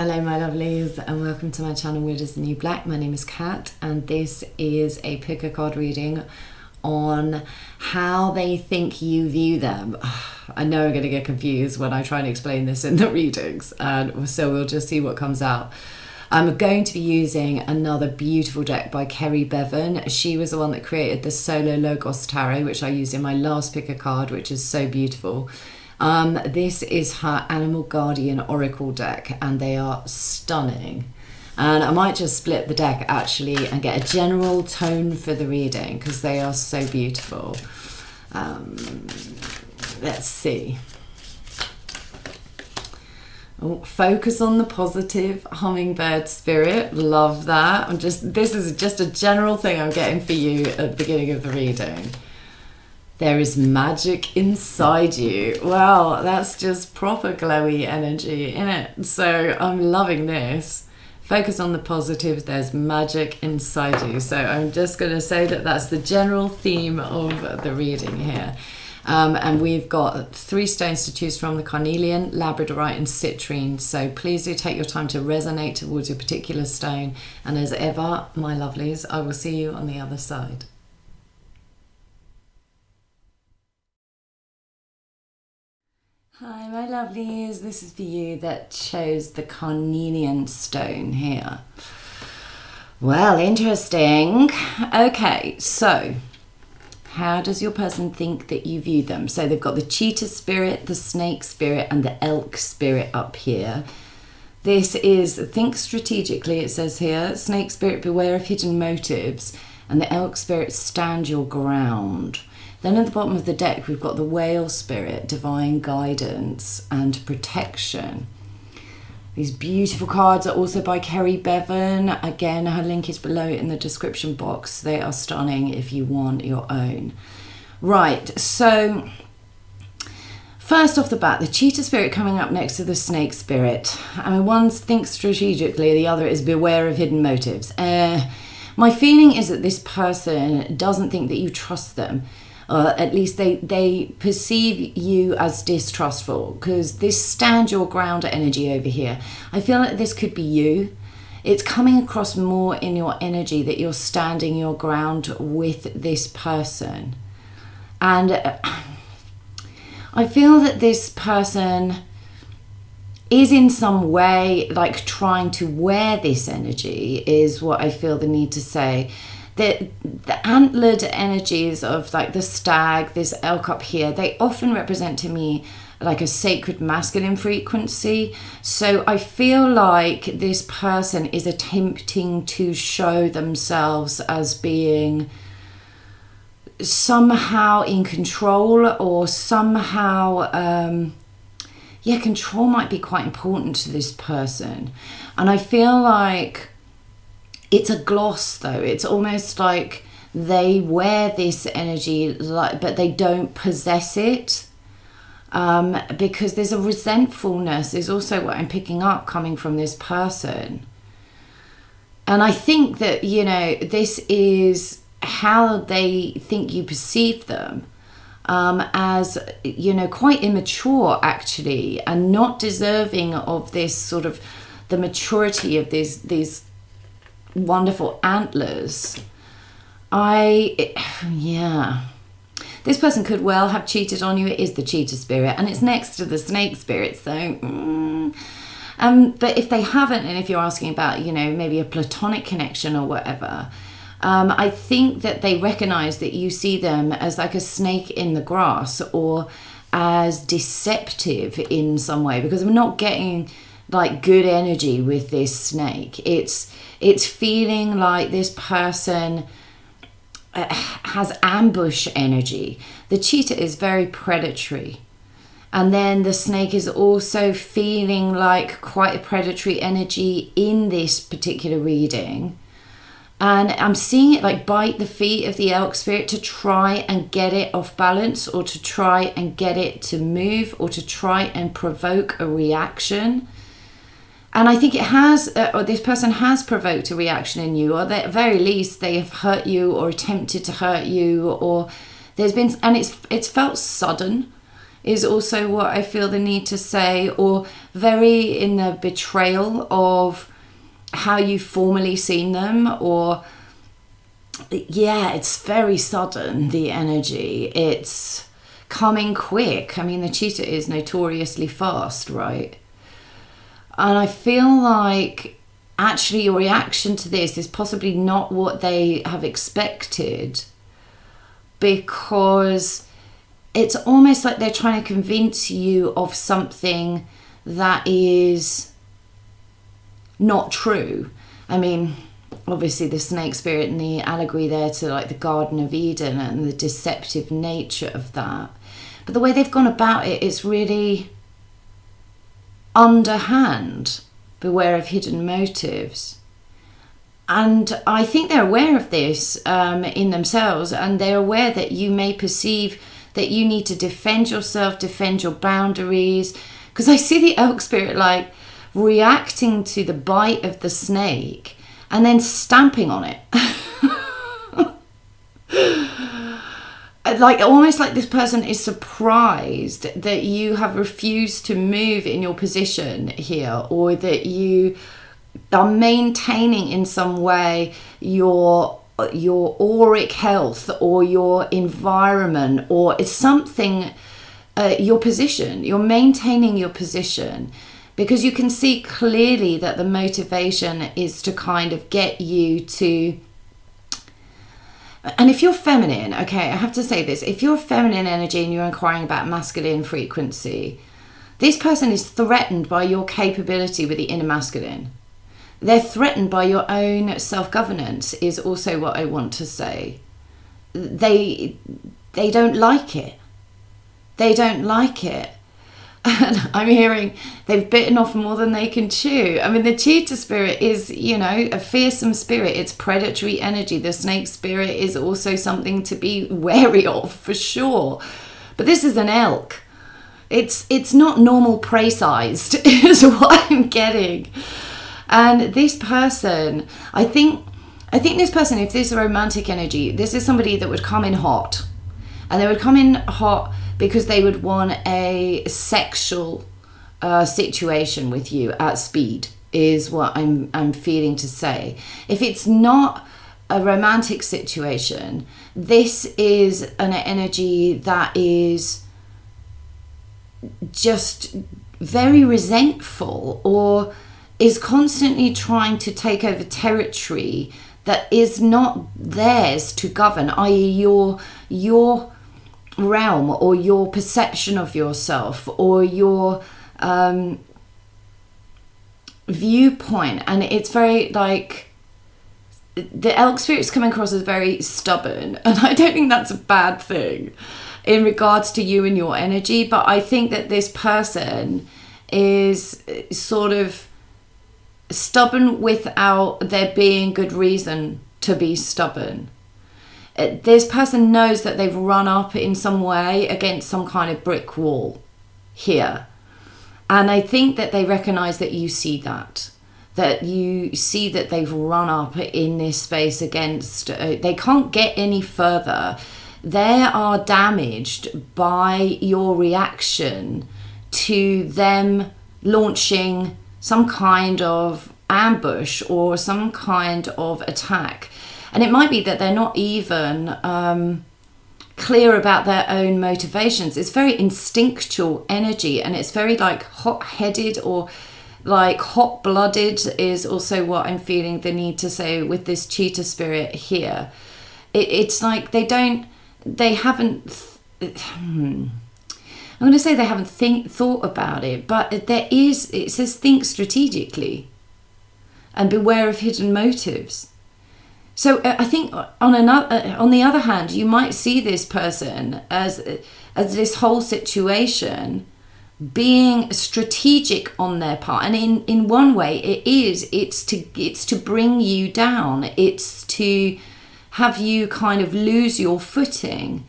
Hello my lovelies and welcome to my channel WYRD is the New Black. My name is Kat and this is a pick a card reading on how they think you view them. I know I'm going to get confused when I try and explain this in the readings, and so we'll just see what comes out. I'm going to be using another beautiful deck by Kerry Bevan. She was the one that created the Solo Logos Tarot, which I used in my last pick a card, which is so beautiful. This is her Animal Guardian Oracle deck and they are stunning. And I might just split the deck actually and get a general tone for the reading because they are so beautiful. Let's see. Oh, focus on the positive, hummingbird spirit. Love that. This is just a general thing I'm getting for you at the beginning of the reading. There is magic inside you. Well, that's just proper glowy energy, innit? So I'm loving this. Focus on the positive. There's magic inside you. So I'm just going to say that that's the general theme of the reading here. And we've got 3 stones to choose from: the Carnelian, Labradorite and Citrine. So please do take your time to resonate towards your particular stone. And as ever, my lovelies, I will see you on the other side. Hi my lovelies, this is for you that chose the Carnelian stone here. Well, interesting. Okay, so how does your person think that you view them? So they've got the cheetah spirit, the snake spirit and the elk spirit up here. This is think strategically, it says here. Snake spirit, beware of hidden motives, and the elk spirit, stand your ground. Then at the bottom of the deck, we've got the whale spirit, divine guidance and protection. These beautiful cards are also by Kerry Bevan. Again, her link is below in the description box. They are stunning if you want your own. Right, so first off the bat, the cheetah spirit coming up next to the snake spirit. I mean, one thinks strategically, the other is beware of hidden motives. My feeling is that this person doesn't think that you trust them. At least they perceive you as distrustful, because this stand your ground energy over here, I feel like this could be you. It's coming across more in your energy that you're standing your ground with this person. And I feel that this person is in some way like trying to wear this energy, is what I feel the need to say. The antlered energies of like the stag, this elk up here, they often represent to me like a sacred masculine frequency. So I feel like this person is attempting to show themselves as being somehow in control, or somehow control might be quite important to this person. And I feel like it's a gloss though. It's almost like they wear this energy, but they don't possess it, because there's a resentfulness is also what I'm picking up coming from this person. And I think that, you know, this is how they think you perceive them, as, you know, quite immature actually, and not deserving of this sort of the maturity of these wonderful antlers. This person could well have cheated on you. It is the cheetah spirit and it's next to the snake spirit, so but if they haven't, and if you're asking about, you know, maybe a platonic connection or whatever, I think that they recognize that you see them as like a snake in the grass, or as deceptive in some way, because I'm not getting like good energy with this snake. It's feeling like this person has ambush energy. The cheetah is very predatory, and then the snake is also feeling like quite a predatory energy in this particular reading. And I'm seeing it like bite the feet of the elk spirit to try and get it off balance, or to try and get it to move, or to try and provoke a reaction. And I think it has, or this person has provoked a reaction in you, or at the very least they have hurt you or attempted to hurt you, or there's been, and it's felt sudden. is also what I feel the need to say, or very in the betrayal of how you've formerly seen them, or yeah, it's very sudden, the energy. It's coming quick. I mean, the cheetah is notoriously fast, right? And I feel like actually your reaction to this is possibly not what they have expected, because it's almost like they're trying to convince you of something that is not true. I mean, obviously the snake spirit and the allegory there to like the Garden of Eden and the deceptive nature of that. But the way they've gone about it, it's really underhand. Beware of hidden motives. And I think they're aware of this in themselves, and they're aware that you may perceive that you need to defend yourself, defend your boundaries. Because I see the elk spirit like reacting to the bite of the snake and then stamping on it. Like almost like this person is surprised that you have refused to move in your position here, or that you are maintaining in some way your auric health or your environment, or it's something, your position. You're maintaining your position because you can see clearly that the motivation is to kind of get you to. And if you're feminine, okay, I have to say this, if you're feminine energy and you're inquiring about masculine frequency, this person is threatened by your capability with the inner masculine. They're threatened by your own self-governance is also what I want to say. They don't like it. They don't like it. And I'm hearing they've bitten off more than they can chew. I mean, the cheetah spirit is, you know, a fearsome spirit. It's predatory energy. The snake spirit is also something to be wary of, for sure. But this is an elk. It's not normal prey-sized, is what I'm getting. And this person, I think this person, if this is a romantic energy, this is somebody that would come in hot. And they would come in hot because they would want a sexual situation with you at speed, is what I'm feeling to say. If it's not a romantic situation, this is an energy that is just very resentful, or is constantly trying to take over territory that is not theirs to govern, i.e. your realm, or your perception of yourself, or your viewpoint. And it's very like, the elk spirit's coming across as very stubborn, and I don't think that's a bad thing in regards to you and your energy. But I think that this person is sort of stubborn without there being good reason to be stubborn. This person knows that they've run up in some way against some kind of brick wall here. And I think that they recognize that you see that you see that they've run up in this space against, they can't get any further. They are damaged by your reaction to them launching some kind of ambush or some kind of attack. And it might be that they're not even clear about their own motivations. It's very instinctual energy, and it's very like hot-headed, or like hot-blooded is also what I'm feeling the need to say with this cheetah spirit here. It's like they haven't, I'm going to say they haven't thought about it, but it says think strategically and beware of hidden motives. So I think on the other hand, you might see this person as this whole situation being strategic on their part, and in one way it's to bring you down. It's to have you kind of lose your footing.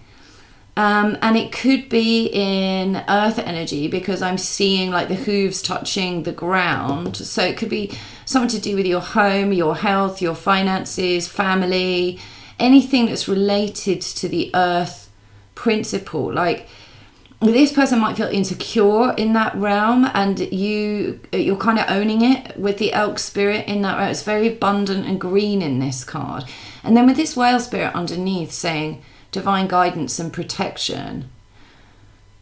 And it could be in earth energy, because I'm seeing like the hooves touching the ground. So it could be something to do with your home, your health, your finances, family, anything that's related to the earth principle. Like this person might feel insecure in that realm, and you're kind of owning it with the elk spirit in that realm. It's very abundant and green in this card. And then with this whale spirit underneath saying divine guidance and protection,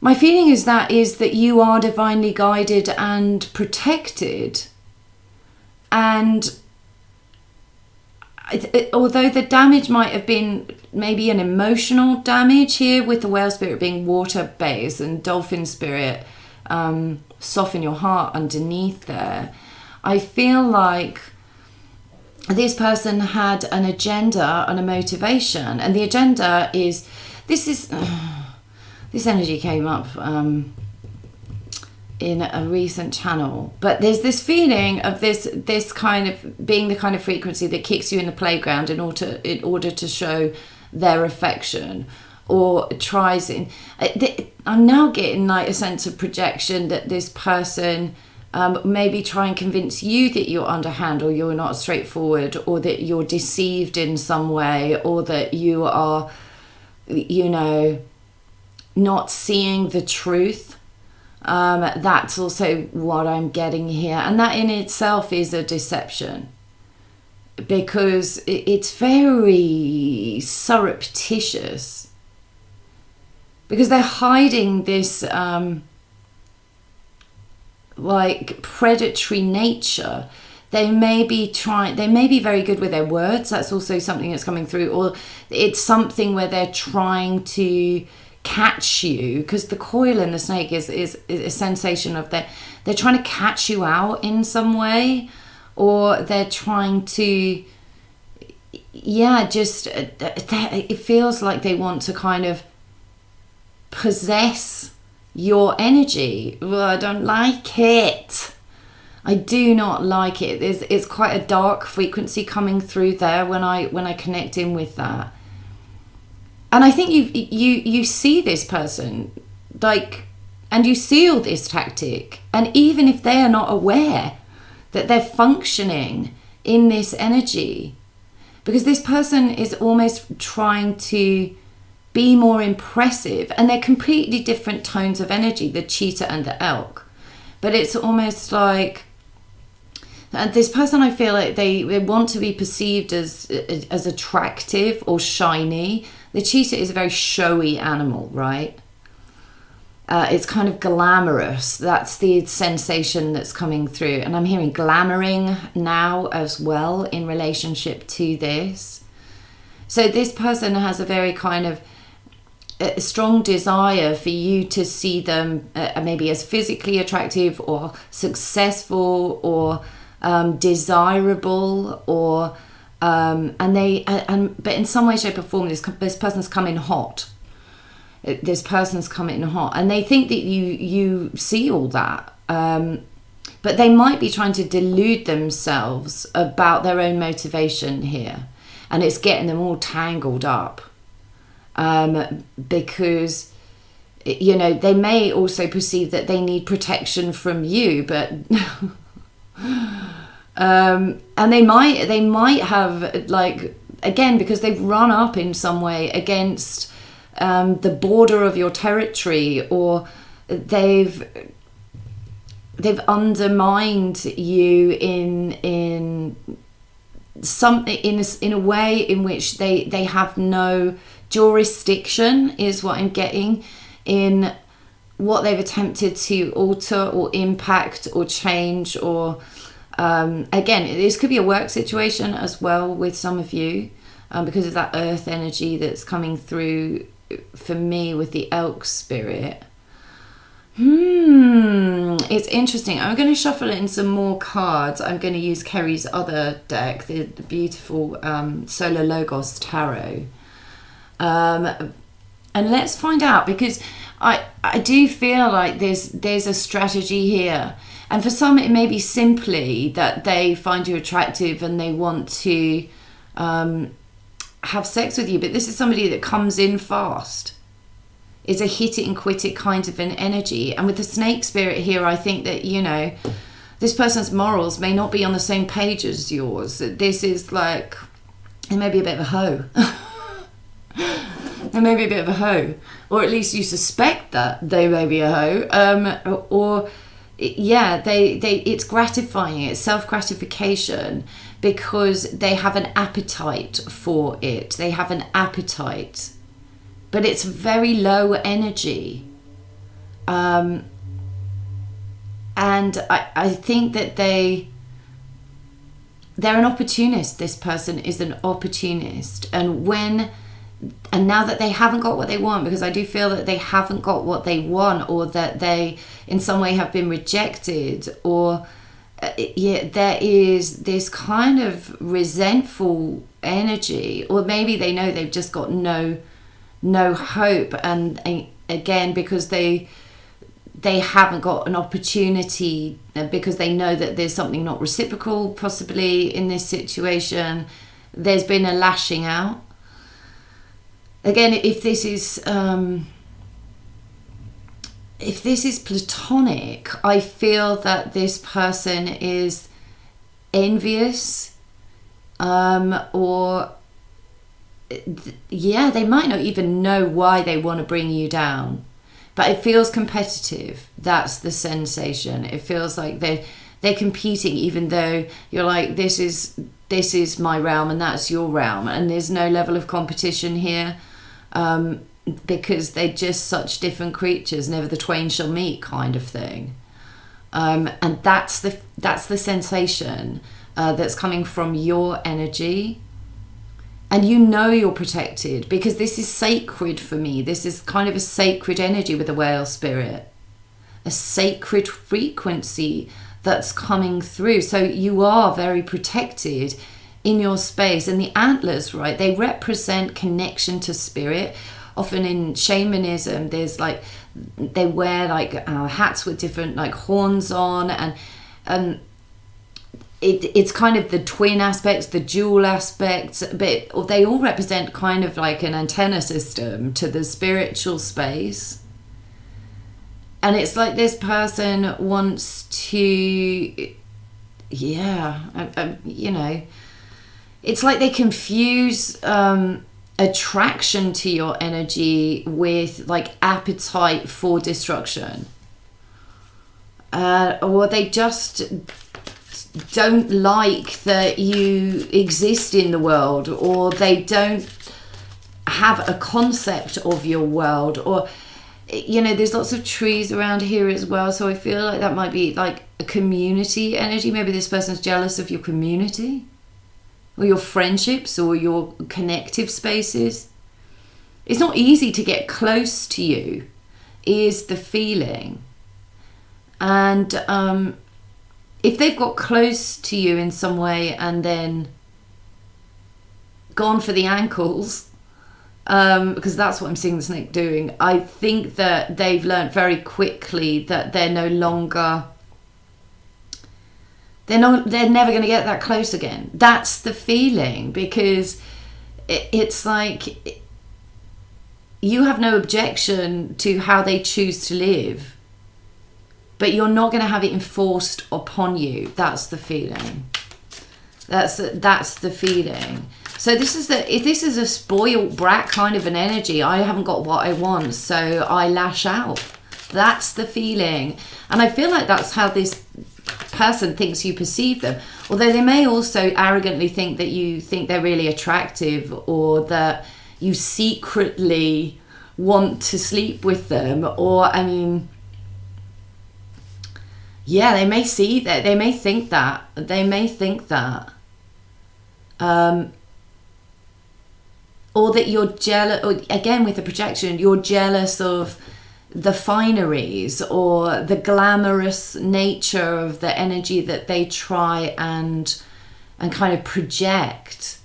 my feeling is that you are divinely guided and protected. And although the damage might have been maybe an emotional damage here, with the whale spirit being water based and dolphin spirit soften your heart underneath there, I feel like this person had an agenda and a motivation, and the agenda is this energy came up in a recent channel, but there's this feeling of this kind of being the kind of frequency that kicks you in the playground in order to show their affection, or tries in. I'm now getting like a sense of projection that this person maybe try and convince you that you're underhand, or you're not straightforward, or that you're deceived in some way, or that you are, not seeing the truth. That's also what I'm getting here, and that in itself is a deception, because it's very surreptitious, because they're hiding this like predatory nature. They may be very good with their words. That's also something that's coming through, or it's something where they're trying to catch you, because the coil in the snake is a sensation of they're trying to catch you out in some way, or they're trying to it feels like they want to kind of possess your energy. Well, I don't like it. I do not like it. It's quite a dark frequency coming through there when I connect in with that. And I think you see this person, like, and you see all this tactic, and even if they are not aware that they're functioning in this energy, because this person is almost trying to be more impressive, and they're completely different tones of energy, the cheetah and the elk. But it's almost like, and this person, I feel like they want to be perceived as attractive or shiny. The cheetah is a very showy animal, right? It's kind of glamorous. That's the sensation that's coming through. And I'm hearing glamoring now as well in relationship to this. So this person has a very kind of a strong desire for you to see them maybe as physically attractive or successful or desirable, or but in some way, shape or form, this person's come in hot. This person's come in hot, and they think that you see all that, but they might be trying to delude themselves about their own motivation here, and it's getting them all tangled up, because they may also perceive that they need protection from you, but and they might have, like, again, because they've run up in some way against the border of your territory, or they've undermined you in something, in a way in which they have no jurisdiction, is what I'm getting, in what they've attempted to alter or impact or change, or again, this could be a work situation as well with some of you, because of that earth energy that's coming through for me with the elk spirit. It's interesting. I'm going to shuffle in some more cards. I'm going to use Kerry's other deck, the beautiful Solar Logos Tarot, and let's find out, because I do feel like there's a strategy here. And for some, it may be simply that they find you attractive and they want to have sex with you. But this is somebody that comes in fast. It's a hit it and quit it kind of an energy. And with the snake spirit here, I think that, this person's morals may not be on the same page as yours. This is like, it may be a bit of a hoe. They may be a bit of a hoe, or at least you suspect that they may be a hoe, or yeah, it's gratifying, it's self-gratification, because they have an appetite for it. They have an appetite, but it's very low energy. And I think that they're an opportunist. This person is an opportunist. And now that they haven't got what they want, because I do feel that they haven't got what they want, or that they in some way have been rejected, or there is this kind of resentful energy, or maybe they know they've just got no hope, and again, because they haven't got an opportunity, because they know that there's something not reciprocal possibly in this situation. There's been a lashing out. Again, if this is platonic, I feel that this person is envious, or they might not even know why they want to bring you down, but it feels competitive. That's the sensation. It feels like they're competing, even though you're like, this is my realm and that's your realm, and there's no level of competition here. Because they're just such different creatures, never the twain shall meet, kind of thing. And that's the sensation that's coming from your energy. And you know you're protected, because this is sacred for me. This is kind of a sacred energy with the whale spirit, a sacred frequency that's coming through. So you are very protected in your space. And the antlers, right, they represent connection to spirit. Often in shamanism, there's like, they wear like hats with different like horns on, and it's kind of the twin aspects, the dual aspects, but they all represent kind of like an antenna system to the spiritual space. And it's like this person wants to, it's like they confuse attraction to your energy with like appetite for destruction, or they just don't like that you exist in the world, or they don't have a concept of your world, or there's lots of trees around here as well, so I feel like that might be like a community energy. Maybe this person's jealous of your community, or your friendships, or your connective spaces. It's not easy to get close to you, is the feeling. And if they've got close to you in some way and then gone for the ankles, because that's what I'm seeing the snake doing, I think that they've learned very quickly that they're no longer... They're never going to get that close again. That's the feeling, because it's like you have no objection to how they choose to live, but you're not going to have it enforced upon you. That's the feeling. That's the feeling. So this is a spoiled brat kind of an energy. I haven't got what I want, so I lash out. That's the feeling. And I feel like that's how this person thinks you perceive them, although they may also arrogantly think that you think they're really attractive, or that you secretly want to sleep with them, or they may see that, they may think that, or that you're jealous, or again with the projection, you're jealous of the fineries or the glamorous nature of the energy that they try and kind of project.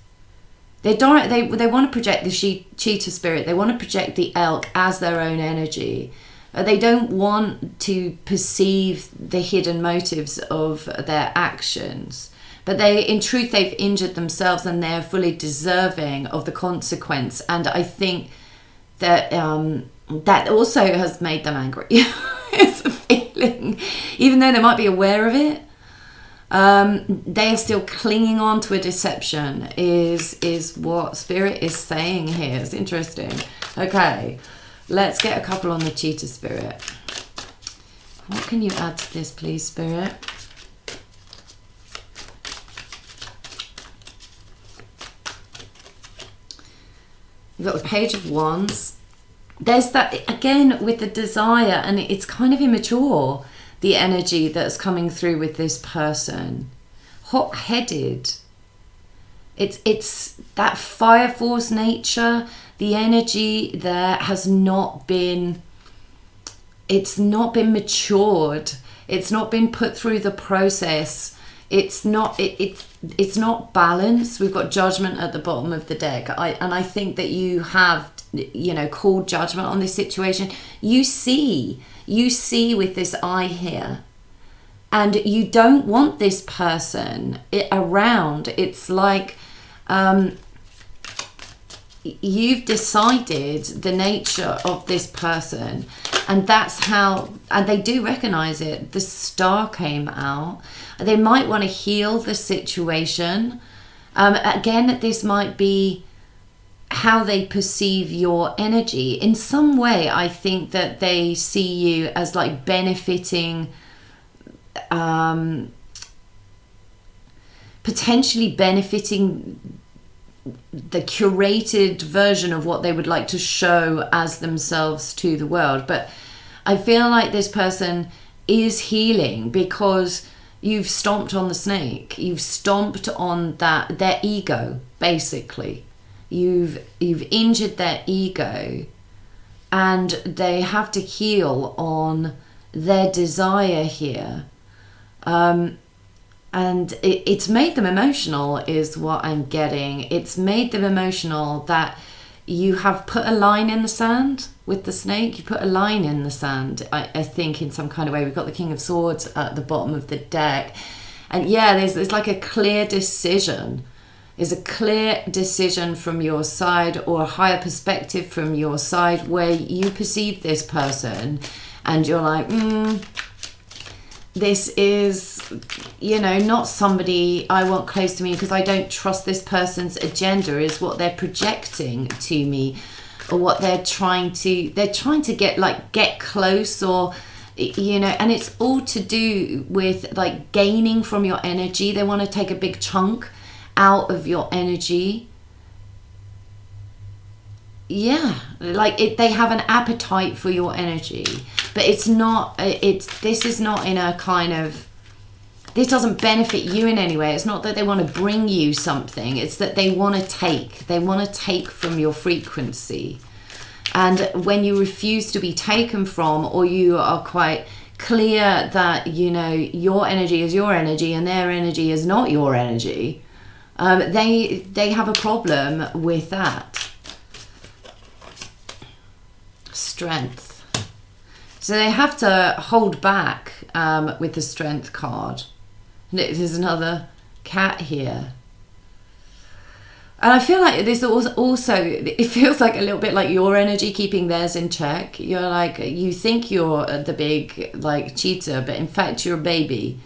They want to project the cheetah spirit. They want to project the elk as their own energy. They don't want to perceive the hidden motives of their actions. But in truth, they've injured themselves, and they're fully deserving of the consequence. And I think that that also has made them angry. It's a feeling. Even though they might be aware of it, they are still clinging on to a deception, is what Spirit is saying here. It's interesting. Okay, let's get a couple on the cheetah spirit. What can you add to this, please, Spirit? We've got the Page of Wands. There's that, again, with the desire, and it's kind of immature, the energy that's coming through with this person. Hot-headed. It's that fire force nature. The energy there has not been... It's not been matured. It's not been put through the process. It's not it's not balanced. We've got Judgment at the bottom of the deck. I think that you have, you know, called judgment on this situation. You see with this eye here, and you don't want this person around. It's like you've decided the nature of this person, and that's how, and they do recognize it. The Star came out. They might want to heal the situation. Again, this might be how they perceive your energy. In some way, I think that they see you as like benefiting, potentially benefiting the curated version of what they would like to show as themselves to the world. But I feel like this person is healing because you've stomped on the snake. You've stomped on their ego, basically. You've injured their ego, and they have to heal on their desire here. And it's made them emotional, is what I'm getting. It's made them emotional that you have put a line in the sand with the snake. You put a line in the sand, I think, in some kind of way. We've got the King of Swords at the bottom of the deck. And yeah, there's like a clear decision. There's a clear decision from your side, or a higher perspective from your side, where you perceive this person and you're like, this is, you know, not somebody I want close to me because I don't trust this person's agenda, is what they're projecting to me, or what they're trying to get close, or, you know, and it's all to do with like gaining from your energy. They want to take a big chunk out of your energy. Yeah, like they have an appetite for your energy, but it's not, this is not in a kind of, this doesn't benefit you in any way. It's not that they want to bring you something, it's that they want to take from your frequency. And when you refuse to be taken from, or you are quite clear that, you know, your energy is your energy and their energy is not your energy, they have a problem with that. Strength. So they have to hold back with the Strength card. There's another cat here. And I feel like this also, it feels like a little bit like your energy keeping theirs in check. You're like, you think you're the big like cheetah, but in fact you're a baby.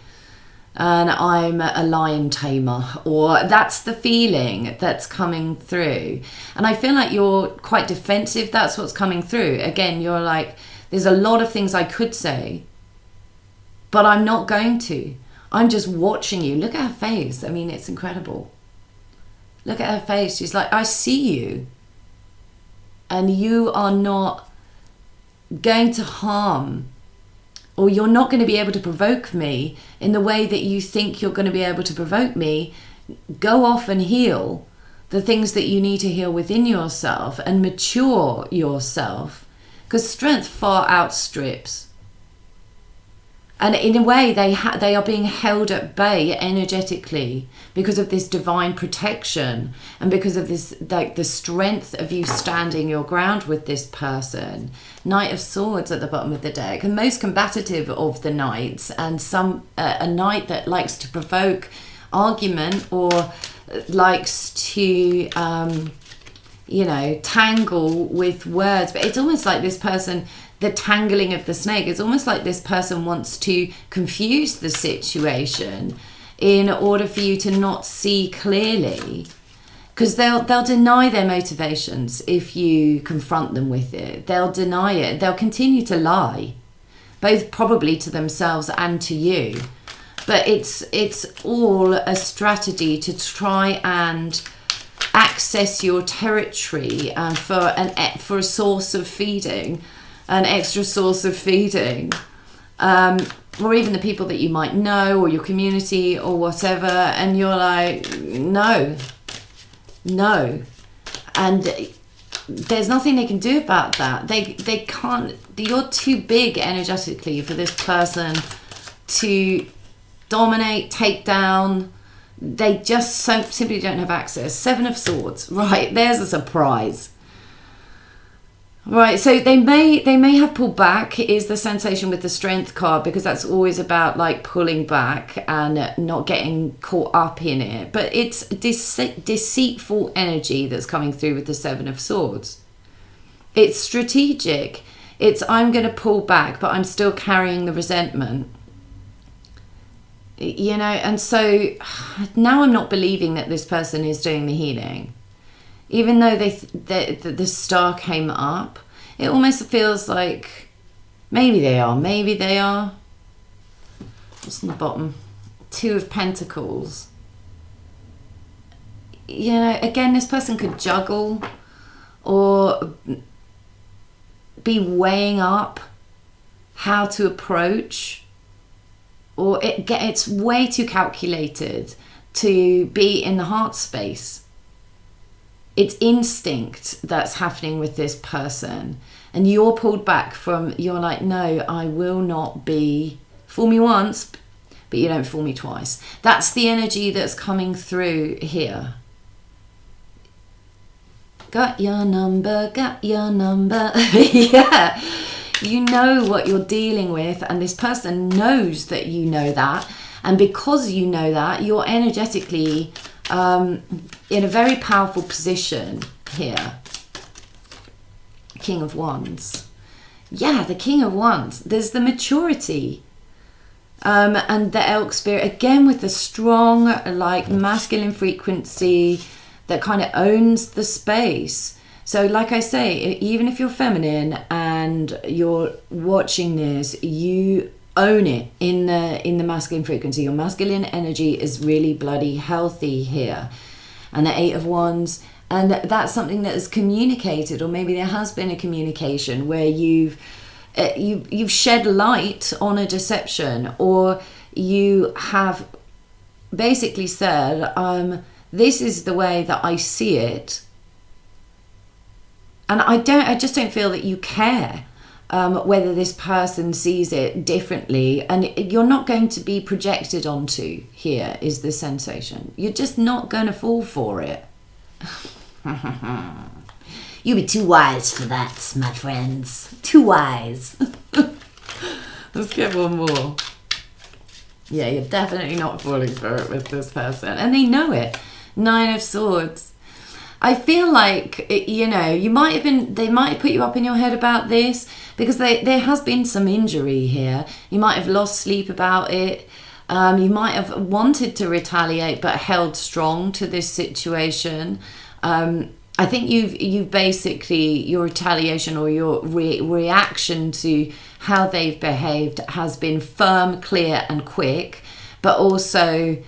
And I'm a lion tamer, or that's the feeling that's coming through. And I feel like you're quite defensive. That's what's coming through. Again, you're like, there's a lot of things I could say, but I'm not going to. I'm just watching you. Look at her face. I mean, it's incredible. Look at her face. She's like, I see you. And you are not going to harm, or you're not going to be able to provoke me in the way that you think you're going to be able to provoke me. Go off and heal the things that you need to heal within yourself and mature yourself, because strength far outstrips. And in a way, they are being held at bay energetically because of this divine protection, and because of this, like, the strength of you standing your ground with this person. Knight of Swords at the bottom of the deck, and most combative of the knights, and a knight that likes to provoke argument, or likes to you know, tangle with words. But it's almost like this person, the tangling of the snake, it's almost like this person wants to confuse the situation in order for you to not see clearly. because they'll deny their motivations if you confront them with it. They'll deny it. They'll continue to lie, both probably to themselves and to you. But it's all a strategy to try and access your territory for a source of feeding, an extra source of feeding, or even the people that you might know or your community or whatever. And you're like, no. And there's nothing they can do about that. They can't. You're too big energetically for this person to dominate, take down. They just simply don't have access. 7 of Swords. Right, there's a surprise. Right, so they may have pulled back, is the sensation with the Strength card, because that's always about like pulling back and not getting caught up in it. But it's deceitful energy that's coming through with the 7 of Swords. It's strategic. It's, I'm going to pull back, but I'm still carrying the resentment. You know, and so now I'm not believing that this person is doing the healing. Even though the star came up, it almost feels like maybe they are. What's in the bottom? 2 of Pentacles. You know, again, this person could juggle or be weighing up how to approach, or it's way too calculated to be in the heart space. It's instinct that's happening with this person, and you're pulled back from, you're like, no, I will not be, fool me once, but you don't fool me twice. That's the energy that's coming through here. Got your number. Yeah, you know what you're dealing with, and this person knows that you know that, and because you know that, you're energetically in a very powerful position here. King of Wands. Yeah, the King of Wands. There's the maturity. And the Elk Spirit, again, with the strong, like, masculine frequency that kind of owns the space. So, like I say, even if you're feminine and you're watching this, you own it in the masculine frequency. Your masculine energy is really bloody healthy here. And the 8 of Wands, and that's something that is communicated, or maybe there has been a communication where you've shed light on a deception, or you have basically said, this is the way that I see it, and I just don't feel that you care whether this person sees it differently, and you're not going to be projected onto here, is the sensation. You're just not going to fall for it. You'd be too wise for that, my friends. Too wise. Let's get one more. Yeah, you're definitely not falling for it with this person, and they know it. 9 of Swords. I feel like, you know, they might have put you up in your head about this, because there has been some injury here. You might have lost sleep about it. You might have wanted to retaliate but held strong to this situation. I think you've basically, your retaliation or your reaction to how they've behaved has been firm, clear and quick, but also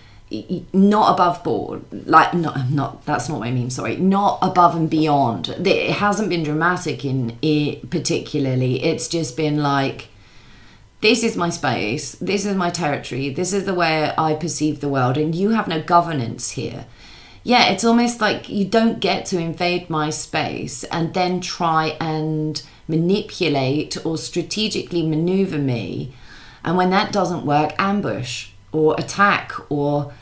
not above board, like not that's not what I mean, sorry, not above and beyond. It hasn't been dramatic in it particularly. It's just been like, this is my space, this is my territory, this is the way I perceive the world, and you have no governance here. Yeah, it's almost like you don't get to invade my space and then try and manipulate or strategically maneuver me, and when that doesn't work, ambush or attack. Or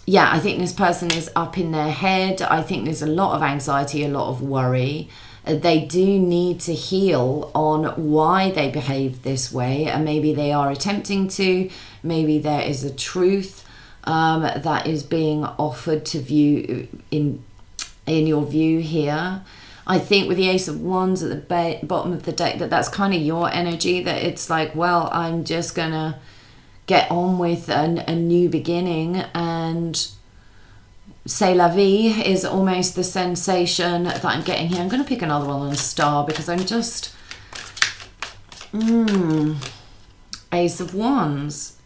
yeah, I think this person is up in their head. I think there's a lot of anxiety, a lot of worry. They do need to heal on why they behave this way, and maybe they are attempting to. Maybe there is a truth that is being offered to view in your view here. I think with the Ace of Wands at the bottom of the deck, that's kind of your energy, that it's like, well, I'm just gonna get on with a new beginning, and C'est la vie is almost the sensation that I'm getting here. I'm going to pick another one on a star because I'm just... Ace of Wands.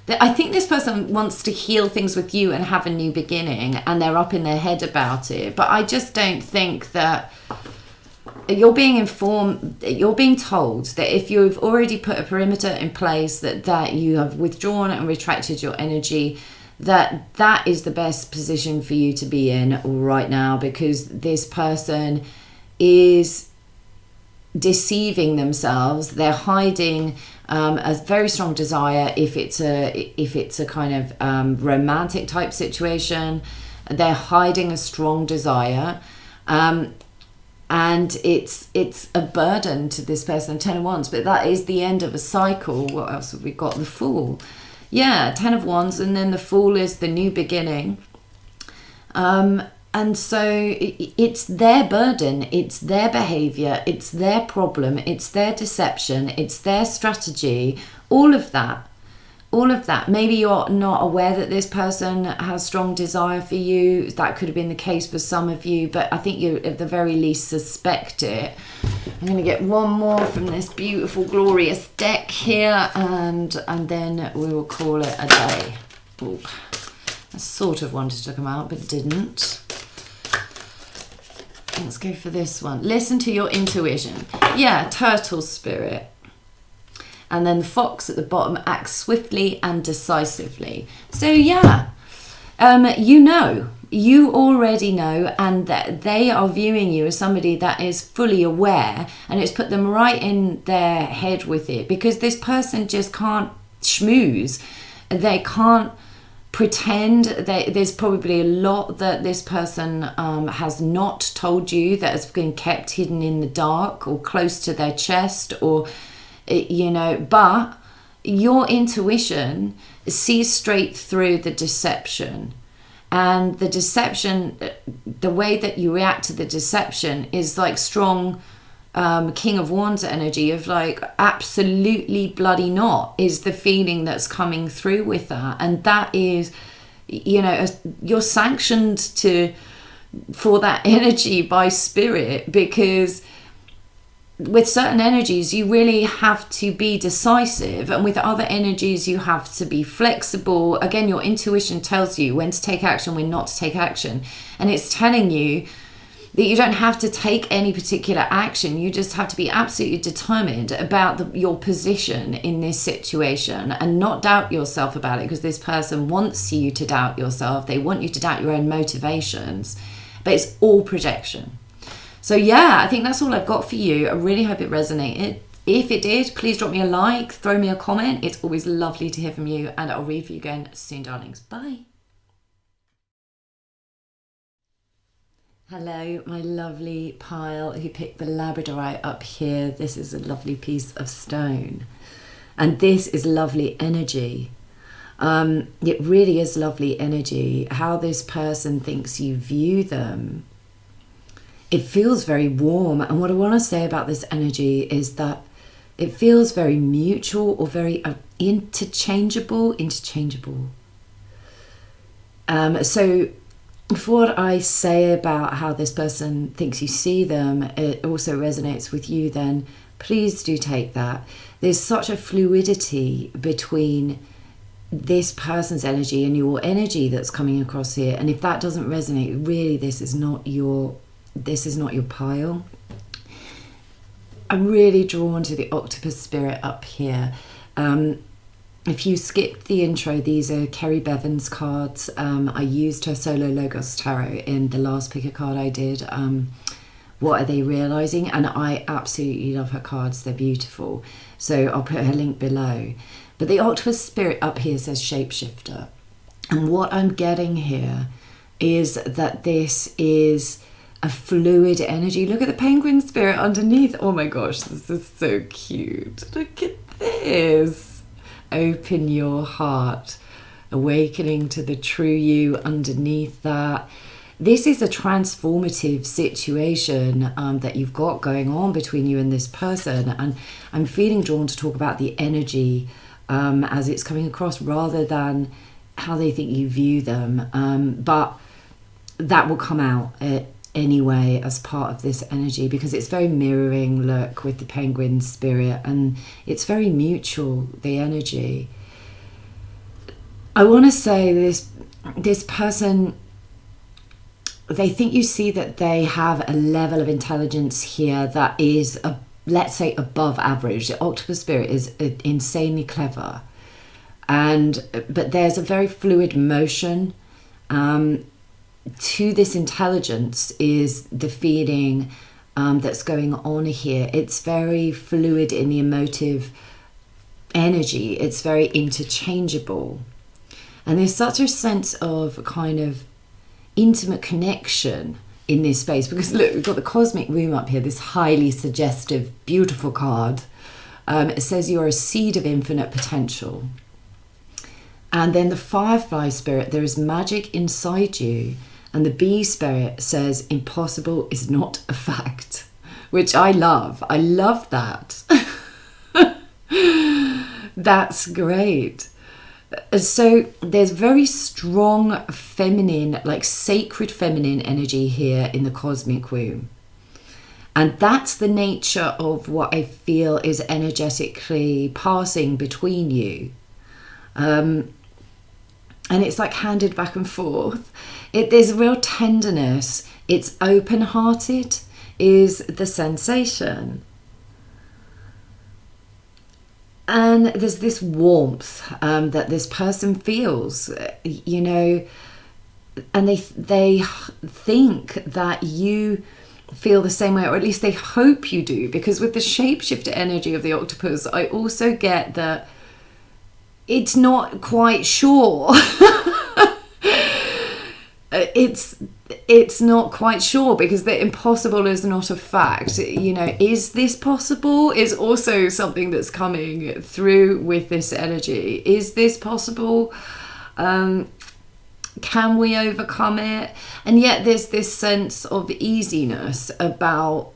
I think this person wants to heal things with you and have a new beginning, and they're up in their head about it. But I just don't think that... You're being informed, you're being told that if you've already put a perimeter in place, that you have withdrawn and retracted your energy, that is the best position for you to be in right now, because this person is deceiving themselves. They're hiding a very strong desire. If it's a kind of romantic type situation, they're hiding a strong desire, and it's a burden to this person. 10 of Wands, but that is the end of a cycle. What else have we got? The Fool. Yeah, 10 of Wands, and then the Fool is the new beginning. And so it's their burden, it's their behavior, it's their problem, it's their deception, it's their strategy, all of that. Maybe you're not aware that this person has strong desire for you. That could have been the case for some of you, but I think you at the very least suspect it. I'm going to get one more from this beautiful, glorious deck here, and then we will call it a day. Ooh, I sort of wanted to come out, but didn't. Let's go for this one. Listen to your intuition. Yeah, turtle spirit. And then the fox at the bottom acts swiftly and decisively. So yeah, you already know, and that they are viewing you as somebody that is fully aware, and it's put them right in their head with it, because this person just can't schmooze. They can't pretend. There's probably a lot that this person has not told you, that has been kept hidden in the dark or close to their chest, or but your intuition sees straight through the deception. And the deception, the way that you react to the deception is like strong King of Wands energy of like absolutely bloody not, is the feeling that's coming through with that. And that is, you're sanctioned for that energy by spirit, because with certain energies you really have to be decisive, and with other energies you have to be flexible. Again, your intuition tells you when to take action, when not to take action, and it's telling you that you don't have to take any particular action. You just have to be absolutely determined about your position in this situation and not doubt yourself about it, because this person wants you to doubt yourself. They want you to doubt your own motivations, but it's all projection. So yeah, I think that's all I've got for you. I really hope it resonated. If it did, please drop me a like, throw me a comment. It's always lovely to hear from you, and I'll read for you again soon, darlings. Bye. Hello, my lovely pile who picked the Labradorite up here. This is a lovely piece of stone, and this is lovely energy. It really is lovely energy. How this person thinks you view them, it feels very warm. And what I want to say about this energy is that it feels very mutual, or very interchangeable. So for what I say about how this person thinks you see them, it also resonates with you, then please do take that. There's such a fluidity between this person's energy and your energy that's coming across here. And if that doesn't resonate, really this is not your pile. I'm really drawn to the octopus spirit up here. If you skipped the intro, these are Kerry Bevan's cards. I used her Solo Logos Tarot in the last pick a card I did. What are they realizing? And I absolutely love her cards. They're beautiful. So I'll put her link below. But the octopus spirit up here says shapeshifter. And what I'm getting here is that this is a fluid energy. Look at the penguin spirit underneath. Oh my gosh, this is so cute. Look at this. Open your heart, awakening to the true you underneath that. This is a transformative situation that you've got going on between you and this person, and I'm feeling drawn to talk about the energy as it's coming across, rather than how they think you view them. But that will come out anyway as part of this energy, because it's very mirroring, look, with the penguin spirit, and it's very mutual, the energy. I want to say this person, they think you see that they have a level of intelligence here that is, let's say, above average. The octopus spirit is insanely clever, but there's a very fluid motion to this intelligence, is the feeling that's going on here. It's very fluid in the emotive energy. It's very interchangeable. And there's such a sense of kind of intimate connection in this space, because look, we've got the cosmic womb up here, this highly suggestive, beautiful card. It says you're a seed of infinite potential. And then the firefly spirit, there is magic inside you. And the bee spirit says impossible is not a fact, which I love. I love that. That's great. So there's very strong feminine, like sacred feminine energy here in the cosmic womb. And that's the nature of what I feel is energetically passing between you. And it's like handed back and forth. There's real tenderness. It's open-hearted is the sensation. And there's this warmth that this person feels, you know, and they think that you feel the same way, or at least they hope you do, because with the shapeshifter energy of the octopus, I also get that it's not quite sure. It's not quite sure, because the impossible is not a fact. You know, is this possible is also something that's coming through with this energy. Is this possible? Can we overcome it? And yet there's this sense of easiness about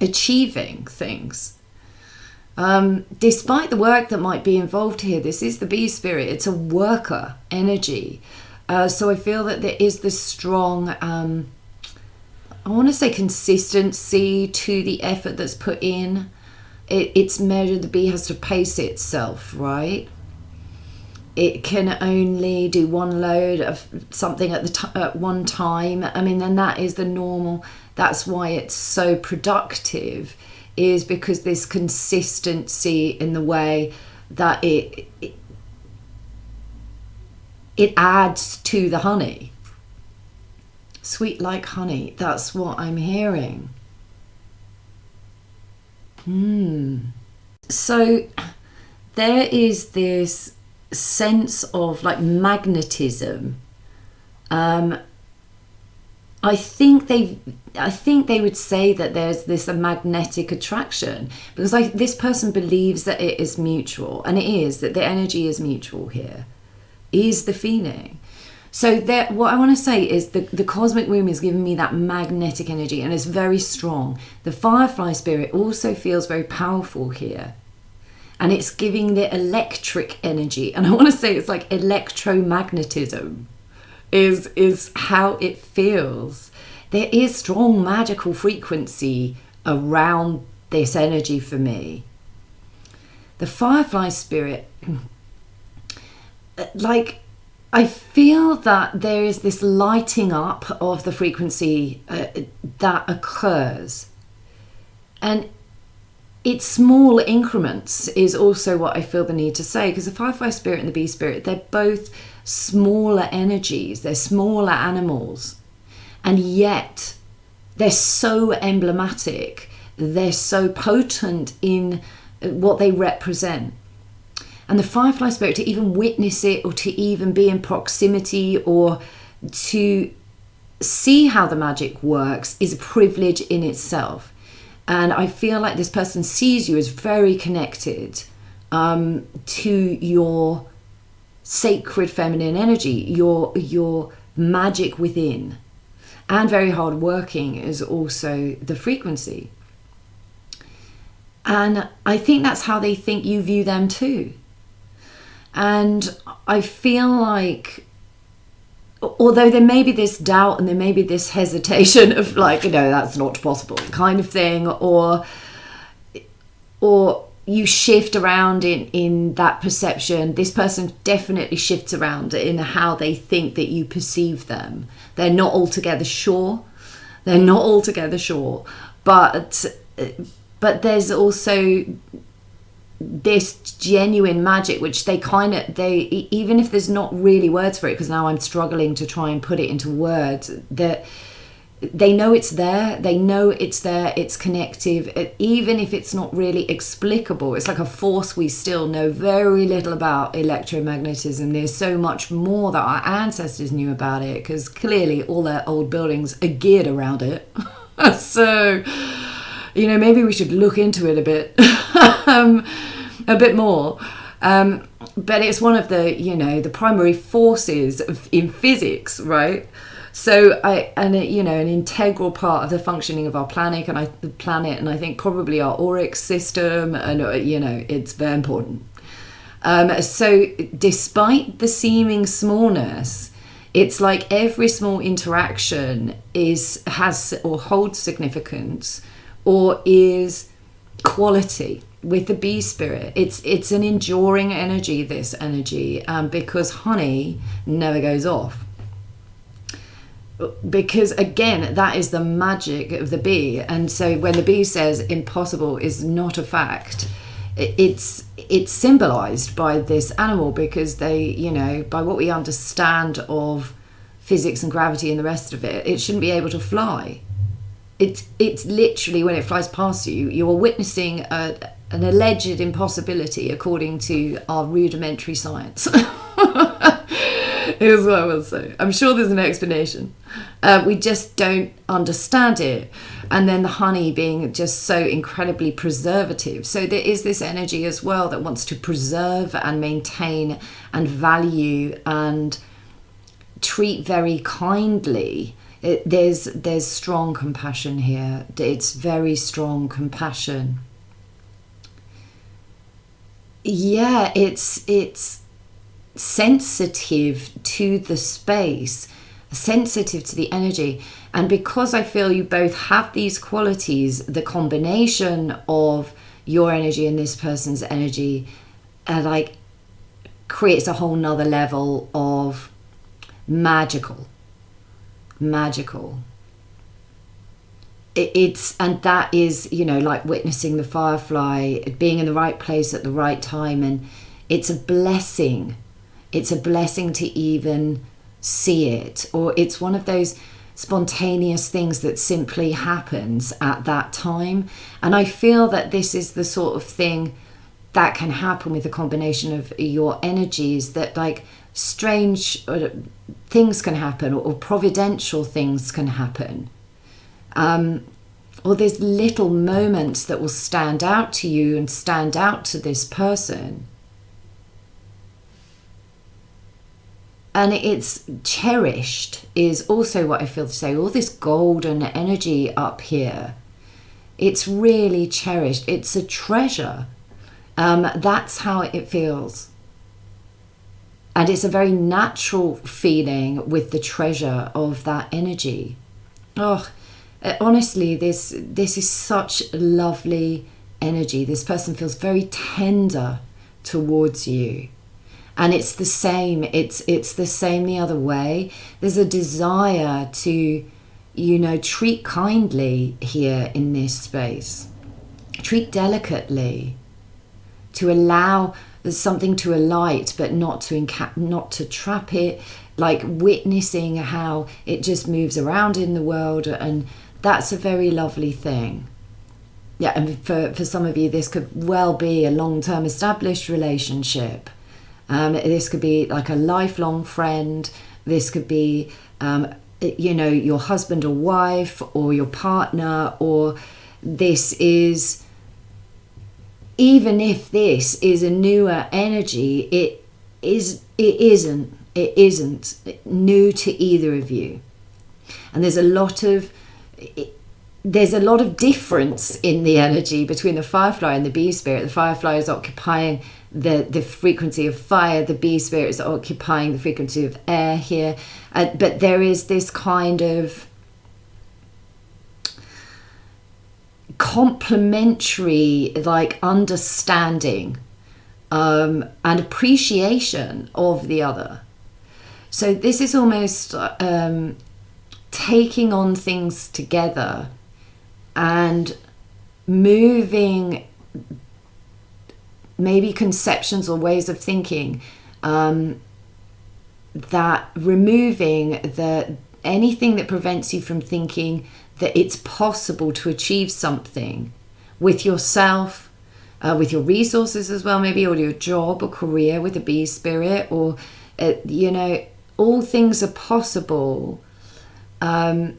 achieving things. Despite the work that might be involved here, this is the bee spirit. It's a worker energy. So I feel that there is this strong, I want to say, consistency to the effort that's put in. It's measured. The bee has to pace itself, right? It can only do one load of something at one time. I mean, then that is the normal. That's why it's so productive, is because this consistency in the way that it adds to the honey. Sweet like honey. That's what I'm hearing. So there is this sense of like magnetism. I think they would say that there's this a magnetic attraction, because this person believes that it is mutual, and it is, that the energy is mutual here, is the feeling. So what I want to say is the cosmic womb is giving me that magnetic energy, and it's very strong. The firefly spirit also feels very powerful here, and it's giving the electric energy. And I want to say it's like electromagnetism is how it feels. There is strong magical frequency around this energy for me. The firefly spirit, like, I feel that there is this lighting up of the frequency that occurs. And it's small increments is also what I feel the need to say, because the firefly spirit and the bee spirit, they're both smaller energies, they're smaller animals, and yet they're so emblematic, they're so potent in what they represent. And the firefly spirit, to even witness it, or to even be in proximity, or to see how the magic works, is a privilege in itself. And I feel like this person sees you as very connected to your sacred feminine energy, your magic within. And very hardworking is also the frequency. And I think that's how they think you view them too. And I feel like although there may be this doubt and there may be this hesitation of like, that's not possible kind of thing, or you shift around in that perception. This person definitely shifts around in how they think that you perceive them. They're not altogether sure. But there's also this genuine magic, which they even if there's not really words for it, because now I'm struggling to try and put it into words, that they know it's there. It's connective, even if it's not really explicable. It's like a force we still know very little about. Electromagnetism, there's so much more that our ancestors knew about it, because clearly all their old buildings are geared around it. So maybe we should look into it a bit a bit more, but it's one of the the primary forces in physics, right? So an integral part of the functioning of our planet, and I think probably our auric system, and it's very important. So despite the seeming smallness, it's like every small interaction has or holds significance, or is quality. With the bee spirit, it's an enduring energy, this energy, because honey never goes off. Because again, that is the magic of the bee. And so when the bee says impossible is not a fact, it's symbolized by this animal, because they, by what we understand of physics and gravity and the rest of it, it shouldn't be able to fly. It's literally, when it flies past you, you're witnessing an alleged impossibility according to our rudimentary science. Here's what I will say. I'm sure there's an explanation. We just don't understand it. And then the honey being just so incredibly preservative. So there is this energy as well that wants to preserve and maintain and value and treat very kindly. There's strong compassion here. It's very strong compassion. Yeah, it's sensitive to the space, sensitive to the energy. And because I feel you both have these qualities, the combination of your energy and this person's energy creates a whole nother level of magical. And that is, like witnessing the firefly, being in the right place at the right time. And it's a blessing. It's a blessing to even see it. Or it's one of those spontaneous things that simply happens at that time. And I feel that this is the sort of thing that can happen with a combination of your energies, that like strange things can happen, or providential things can happen. Or there's little moments that will stand out to you and stand out to this person. And it's cherished is also what I feel to say. All this golden energy up here, it's really cherished. It's a treasure. That's how it feels. And it's a very natural feeling with the treasure of that energy. Oh, honestly, this is such lovely energy. This person feels very tender towards you. And it's the same. It's the same the other way. There's a desire to, treat kindly here in this space. Treat delicately. To allow something to alight, but not to trap it. Like witnessing how it just moves around in the world, and that's a very lovely thing. Yeah, and for some of you, this could well be a long-term established relationship. This could be like a lifelong friend. This could be, your husband or wife, or your partner, or this is, even if this is a newer energy, it isn't new to either of you. And there's a lot of there's a lot of difference in the energy between the firefly and the bee spirit. The firefly is occupying the frequency of fire. The bee spirit is occupying the frequency of air here. But there is this kind of complementary, like, understanding and appreciation of the other. So this is almost taking on things together and moving maybe conceptions or ways of thinking, that removing anything that prevents you from thinking that it's possible to achieve something with yourself, with your resources as well, maybe, or your job or career with the bee spirit, or all things are possible. And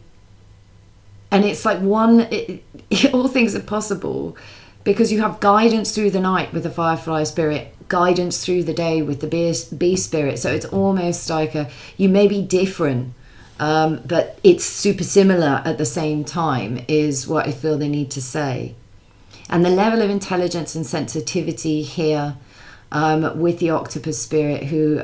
it's like all things are possible because you have guidance through the night with the firefly spirit, guidance through the day with the bee spirit. So it's almost like you may be different, but it's super similar at the same time, is what I feel they need to say. And the level of intelligence and sensitivity here with the octopus spirit, who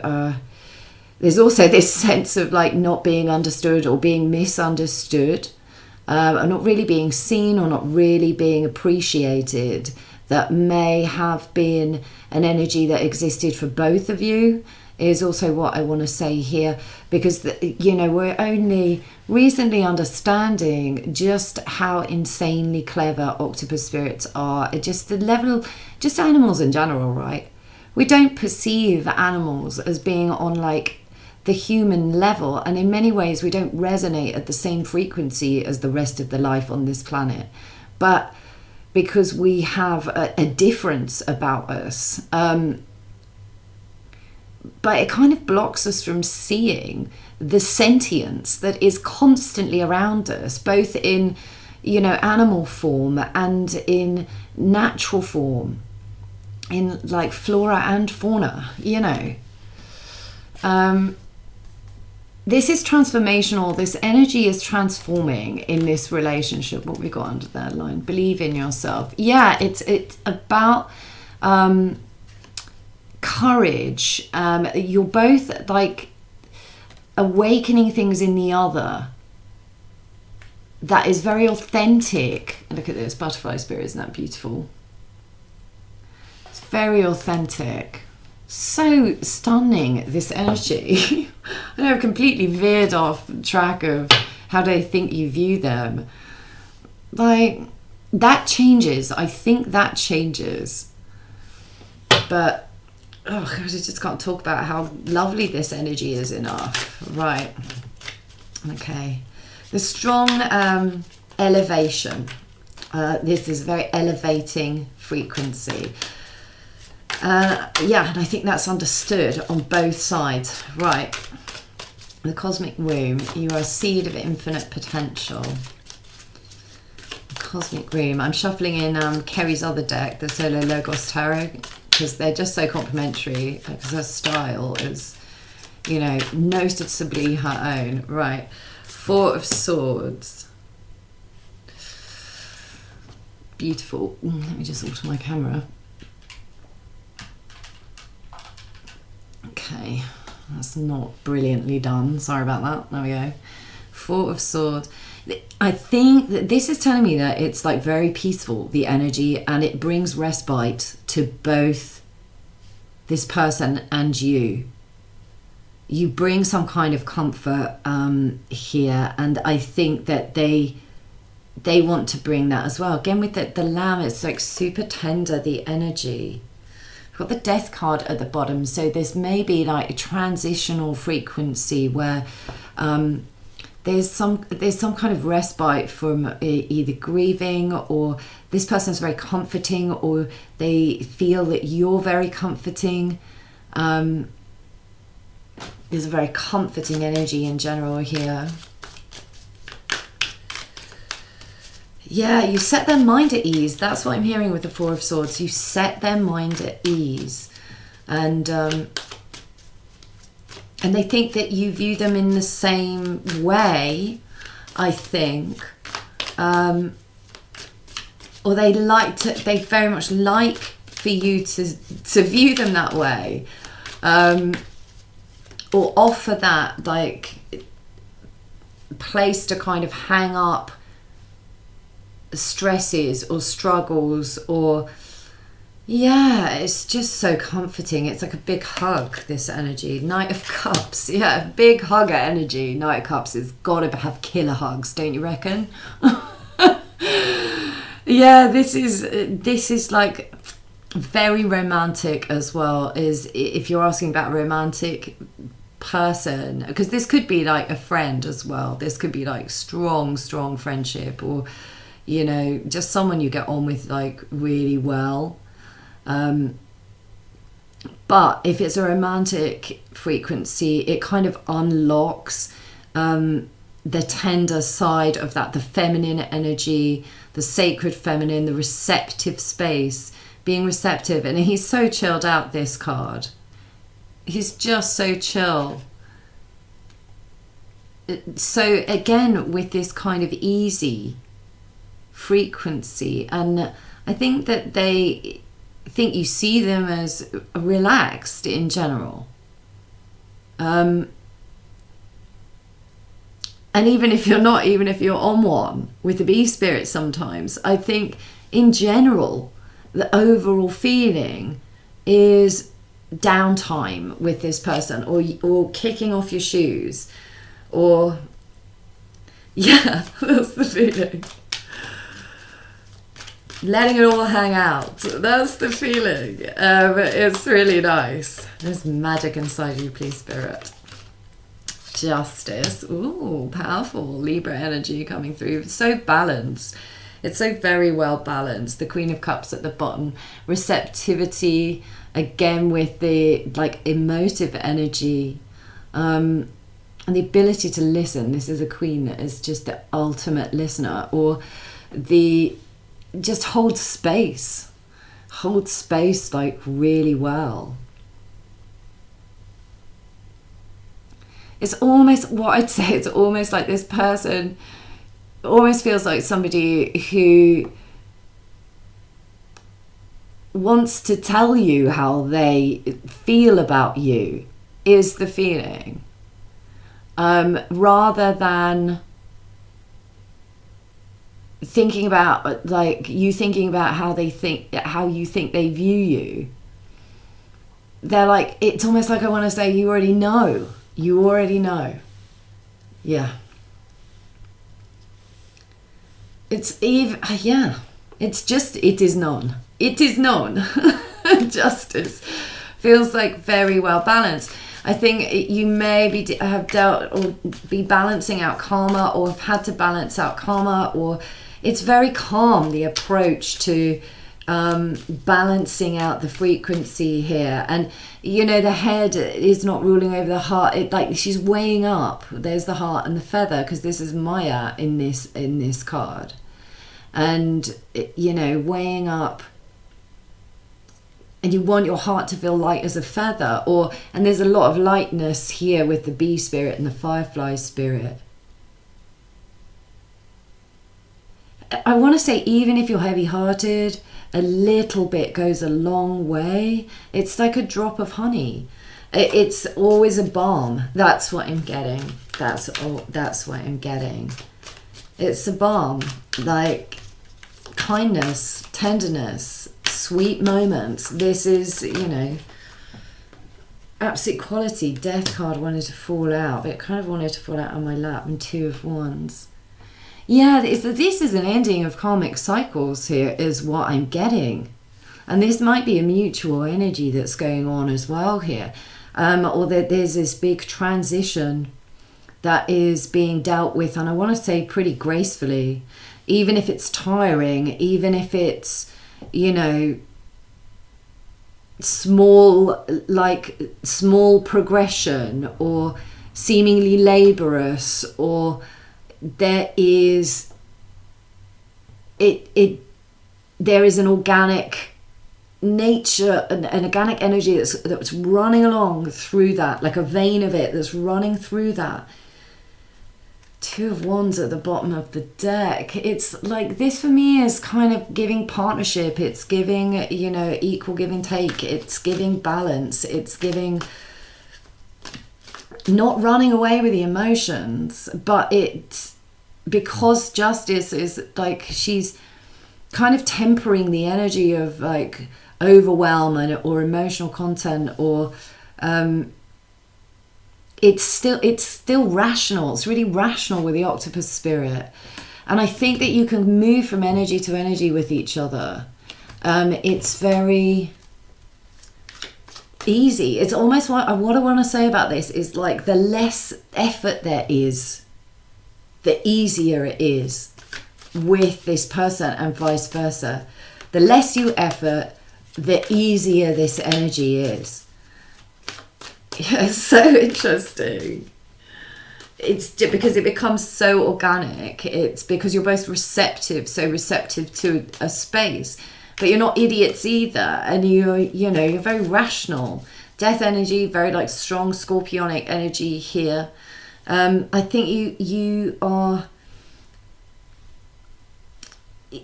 there's also this sense of like not being understood or being misunderstood, or not really being seen or not really being appreciated, that may have been an energy that existed for both of you, is also what I want to say here, because we're only recently understanding just how insanely clever octopus spirits are. Just the level, just animals in general, right? We don't perceive animals as being on like the human level, and in many ways we don't resonate at the same frequency as the rest of the life on this planet, but because we have a difference about us, but it kind of blocks us from seeing the sentience that is constantly around us, both in animal form and in natural form, in like flora and fauna. This is transformational. This energy is transforming in this relationship. What we got under that line? Believe in yourself. Yeah, it's about courage. You're both like awakening things in the other that is very authentic. Look at this butterfly spirit, isn't that beautiful? It's very authentic. So stunning, this energy. I know I've completely veered off track of how they think you view them. Like, that changes. I think that changes. But, oh gosh, I just can't talk about how lovely this energy is enough. Right. Okay. The strong elevation. This is a very elevating frequency. And I think that's understood on both sides. Right. The cosmic womb. You are a seed of infinite potential. The cosmic womb. I'm shuffling in Kerry's other deck, the Solo Logos Tarot, because they're just so complementary, because her style is, noticeably her own. Right. Four of Swords. Beautiful. Let me just alter my camera. Okay, that's not brilliantly done. Sorry about that. There we go. Four of Swords. I think that this is telling me that it's like very peaceful, the energy, and it brings respite to both this person and you. You bring some kind of comfort here, and I think that they want to bring that as well. Again, with the Lamb, it's like super tender, the energy. Got the Death card at the bottom, so this may be like a transitional frequency where there's some kind of respite from either grieving, or this person's very comforting, or they feel that you're very comforting. There's a very comforting energy in general here. Yeah, you set their mind at ease. That's what I'm hearing with the Four of Swords. You set their mind at ease. And they think that you view them in the same way, I think. or they very much like for you to view them that way, or offer that like place to kind of hang up stresses or struggles, or yeah, it's just so comforting. It's like a big hug, this energy. Knight of Cups, yeah, big hugger energy. Knight of Cups has got to have killer hugs, don't you reckon? Yeah, this is like very romantic as well. Is if you're asking about a romantic person, because this could be like a friend as well. This could be like strong friendship, or you know, just someone you get on with like really well. But if it's a romantic frequency, it kind of unlocks the tender side of that, the feminine energy, the sacred feminine, the receptive space, being receptive. And he's so chilled out, this card. He's just so chill. So again, with this kind of easy frequency, and I think that they think you see them as relaxed in general. And even if you're not, even if you're on one with the bee spirit sometimes, I think in general, the overall feeling is downtime with this person, or kicking off your shoes, or yeah, that's the feeling. Letting it all hang out. That's the feeling. It's really nice. There's magic inside you, please, Spirit. Justice. Ooh, powerful. Libra energy coming through. So balanced. It's so very well balanced. The Queen of Cups at the bottom. Receptivity, again, with the like emotive energy. And the ability to listen. This is a queen that is just the ultimate listener. Or the... just hold space like really well. It's almost, what I'd say, it's almost like this person almost feels like somebody who wants to tell you how they feel about you, is the feeling, rather than thinking about like you thinking about how you think they view you. They're like, it's almost like I want to say, you already know. Yeah. It's even, yeah. It's just, it is known. Justice feels like very well balanced. I think you may have dealt or be balancing out karma, or have had to balance out karma, or it's very calm, the approach to balancing out the frequency here. And you know, the head is not ruling over the heart. It like she's weighing up. There's the heart and the feather, because this is Maya in this card, and you know, weighing up. And you want your heart to feel light as a feather, and there's a lot of lightness here with the bee spirit and the firefly spirit. I want to say, even if you're heavy-hearted, a little bit goes a long way. It's like a drop of honey. It's always a balm. That's what I'm getting. That's what I'm getting. It's a balm, like kindness, tenderness, sweet moments. This is, you know, absolute quality. Death card wanted to fall out, but it kind of wanted to fall out on my lap, and Two of Wands. Yeah, this is an ending of karmic cycles here, is what I'm getting. And this might be a mutual energy that's going on as well here. Or that there's this big transition that is being dealt with, and I want to say pretty gracefully, even if it's tiring, even if it's, you know, small progression, or seemingly laborious, or there is there is an organic nature, an organic energy that's running along through that, like a vein of it that's running through that. Two of Wands at the bottom of the deck. It's like, this for me is kind of giving partnership. It's giving, you know, equal give and take. It's giving balance. It's giving not running away with the emotions, but it's because Justice is like, she's kind of tempering the energy of like overwhelm or emotional content, or it's still rational. It's really rational with the octopus spirit. And I think that you can move from energy to energy with each other. It's very easy. It's almost what I want to say about this is like, the less effort there is, the easier it is with this person, and vice versa. The less you effort, the easier this energy is. Yeah, it's so interesting. It's because it becomes so organic. It's because you're both receptive, so receptive to a space, but you're not idiots either. And you're very rational. Death energy, very like strong scorpionic energy here. I think you are,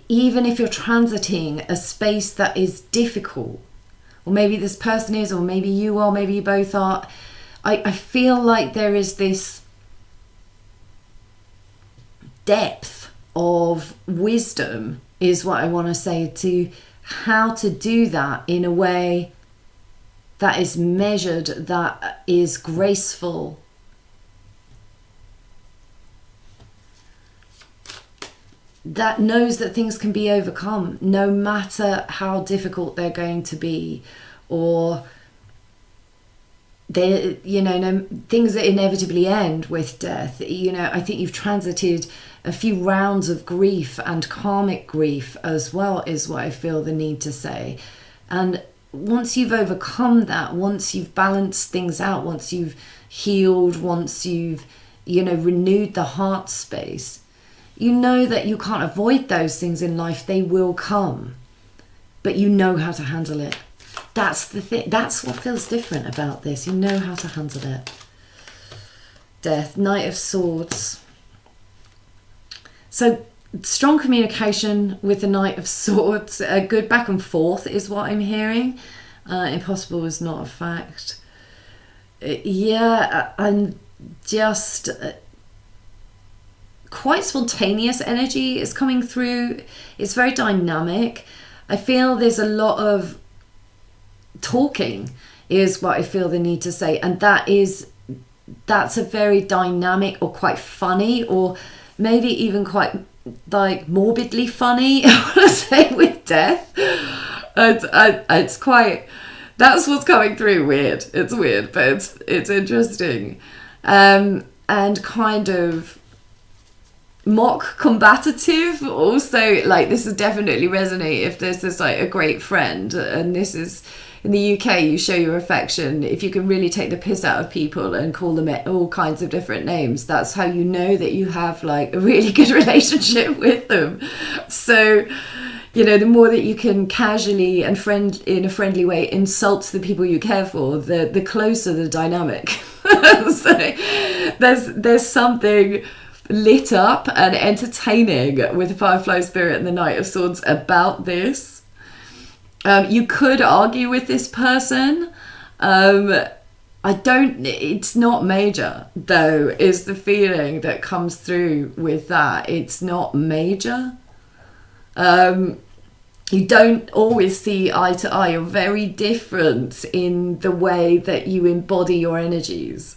even if you're transiting a space that is difficult, or maybe this person is, or maybe you are, maybe you both are, I feel like there is this depth of wisdom, is what I want to say, to how to do that in a way that is measured, that is graceful. That knows that things can be overcome no matter how difficult they're going to be, or they, things that inevitably end with death. I think you've transited a few rounds of grief and karmic grief as well, is what I feel the need to say. And once you've overcome that, once you've balanced things out, once you've healed, once you've, renewed the heart space, you know that you can't avoid those things in life. They will come, but you know how to handle it. That's the thing. That's what feels different about this. You know how to handle it. Death, Knight of Swords. So strong communication with the Knight of Swords. A good back and forth is what I'm hearing. Impossible is not a fact. And just... quite spontaneous energy is coming through. It's very dynamic. I feel there's a lot of talking, is what I feel the need to say, and that's a very dynamic, or quite funny, or maybe even quite like morbidly funny, I want to say, with death. It's quite, that's what's coming through. Weird. It's weird, but it's interesting, and kind of mock combative also. Like, this is definitely resonate if there's this like a great friend, and this is in the UK, you show your affection if you can really take the piss out of people and call them all kinds of different names. That's how you know that you have like a really good relationship with them. So the more that you can casually and in a friendly way insult the people you care for, the closer the dynamic. So there's something lit up and entertaining with the Firefly Spirit and the Knight of Swords about this. You could argue with this person. It's not major though, is the feeling that comes through with that. It's not major. You don't always see eye to eye. You're very different in the way that you embody your energies.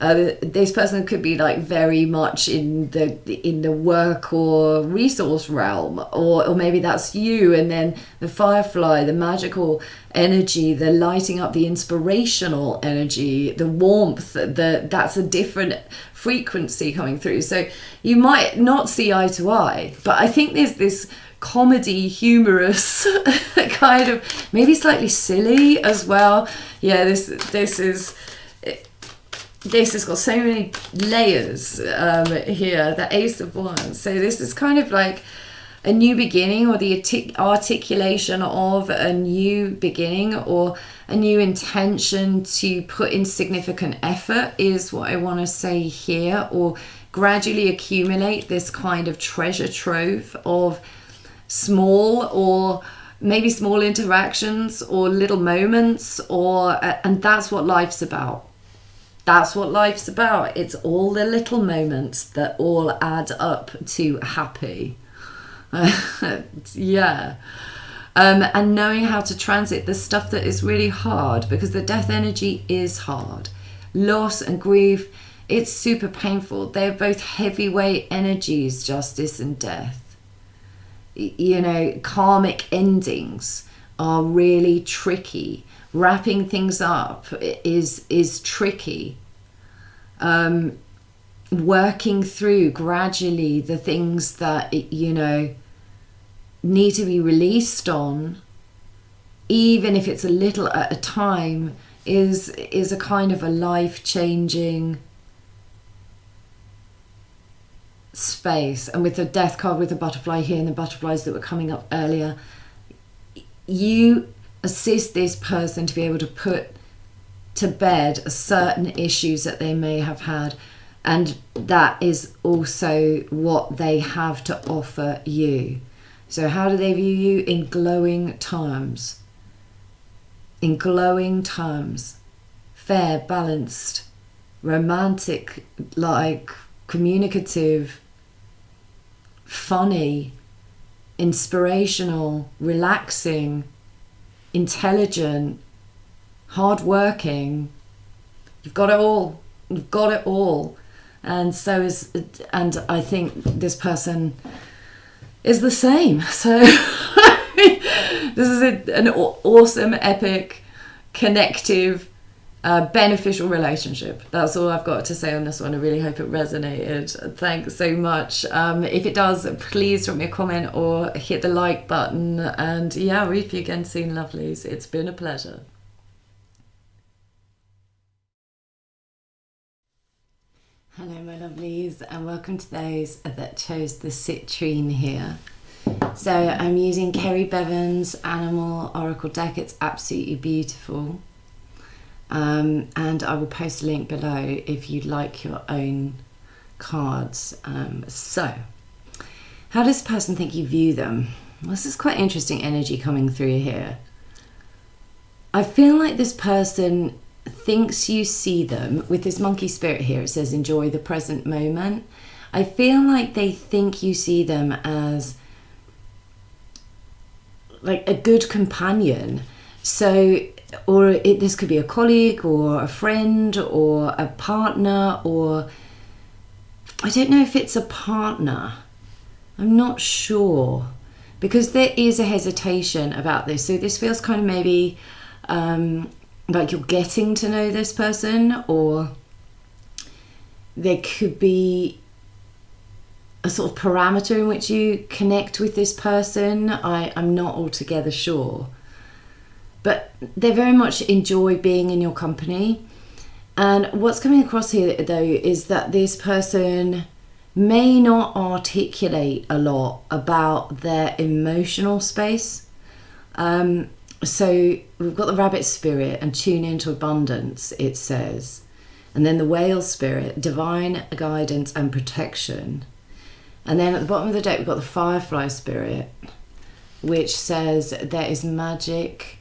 This person could be like very much in the work or resource realm, or maybe that's you, and then the firefly, the magical energy, the lighting up, the inspirational energy, the warmth, that's a different frequency coming through. So you might not see eye to eye, but I think there's this comedy, humorous kind of, maybe slightly silly as well. Yeah, this has got so many layers here, the Ace of Wands. So this is kind of like a new beginning, or the articulation of a new beginning, or a new intention to put in significant effort, is what I want to say here. Or gradually accumulate this kind of treasure trove of small, or maybe small interactions or little moments, and that's what life's about. That's what life's about. It's all the little moments that all add up to happy. Yeah. And knowing how to transit the stuff that is really hard, because the death energy is hard. Loss and grief, it's super painful. They're both heavyweight energies, justice and death. You know, karmic endings are really tricky. Wrapping things up is tricky. Working through gradually the things that, you know, need to be released on, even if it's a little at a time, is a kind of a life-changing space. And with the death card, with the butterfly here and the butterflies that were coming up earlier, you assist this person to be able to put to bed certain issues that they may have had, and that is also what they have to offer you. So how do they view you? In glowing terms. In glowing terms. Fair, balanced, romantic, like communicative, funny, inspirational, relaxing, intelligent, hardworking. You've got it all. You've got it all. And I think this person is the same. So this is an awesome, epic, connective, beneficial relationship. That's all I've got to say on this one. I really hope it resonated. Thanks so much. If it does, please drop me a comment or hit the like button. And yeah, I'll read for you again soon, lovelies. It's been a pleasure. Hello, my lovelies, and welcome to those that chose the Citrine here. So I'm using Kerry Bevan's Animal Oracle deck. It's absolutely beautiful. And I will post a link below if you'd like your own cards. So, how does this person think you view them? Well, this is quite interesting energy coming through here. I feel like this person thinks you see them with this monkey spirit here. It says enjoy the present moment. I feel like they think you see them as like a good companion. So, or this could be a colleague or a friend or a partner, or I don't know if it's a partner. I'm not sure, because there is a hesitation about this. So this feels kind of maybe like you're getting to know this person, or there could be a sort of parameter in which you connect with this person. I'm not altogether sure. But they very much enjoy being in your company. And what's coming across here, though, is that this person may not articulate a lot about their emotional space. So we've got the rabbit spirit and tune into abundance, it says. And then the whale spirit, divine guidance and protection. And then at the bottom of the deck, we've got the firefly spirit, which says there is magic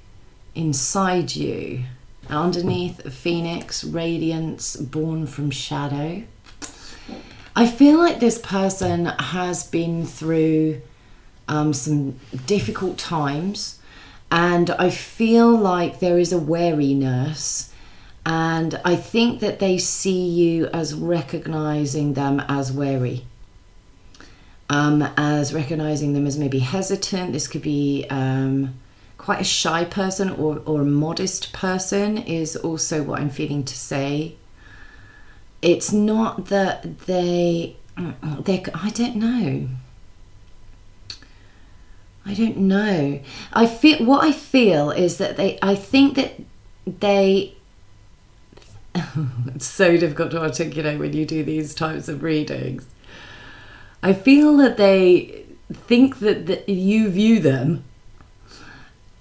inside you. Underneath, a phoenix, radiance, born from shadow. I feel like this person has been through some difficult times. And I feel like there is a wariness, and I think that they see you as recognizing them as wary, as recognizing them as maybe hesitant. This could be quite a shy person, or a modest person is also what I'm feeling to say. It's not that they I don't know. What I feel is that I think that they it's so difficult to articulate when you do these types of readings. I feel that they think that you view them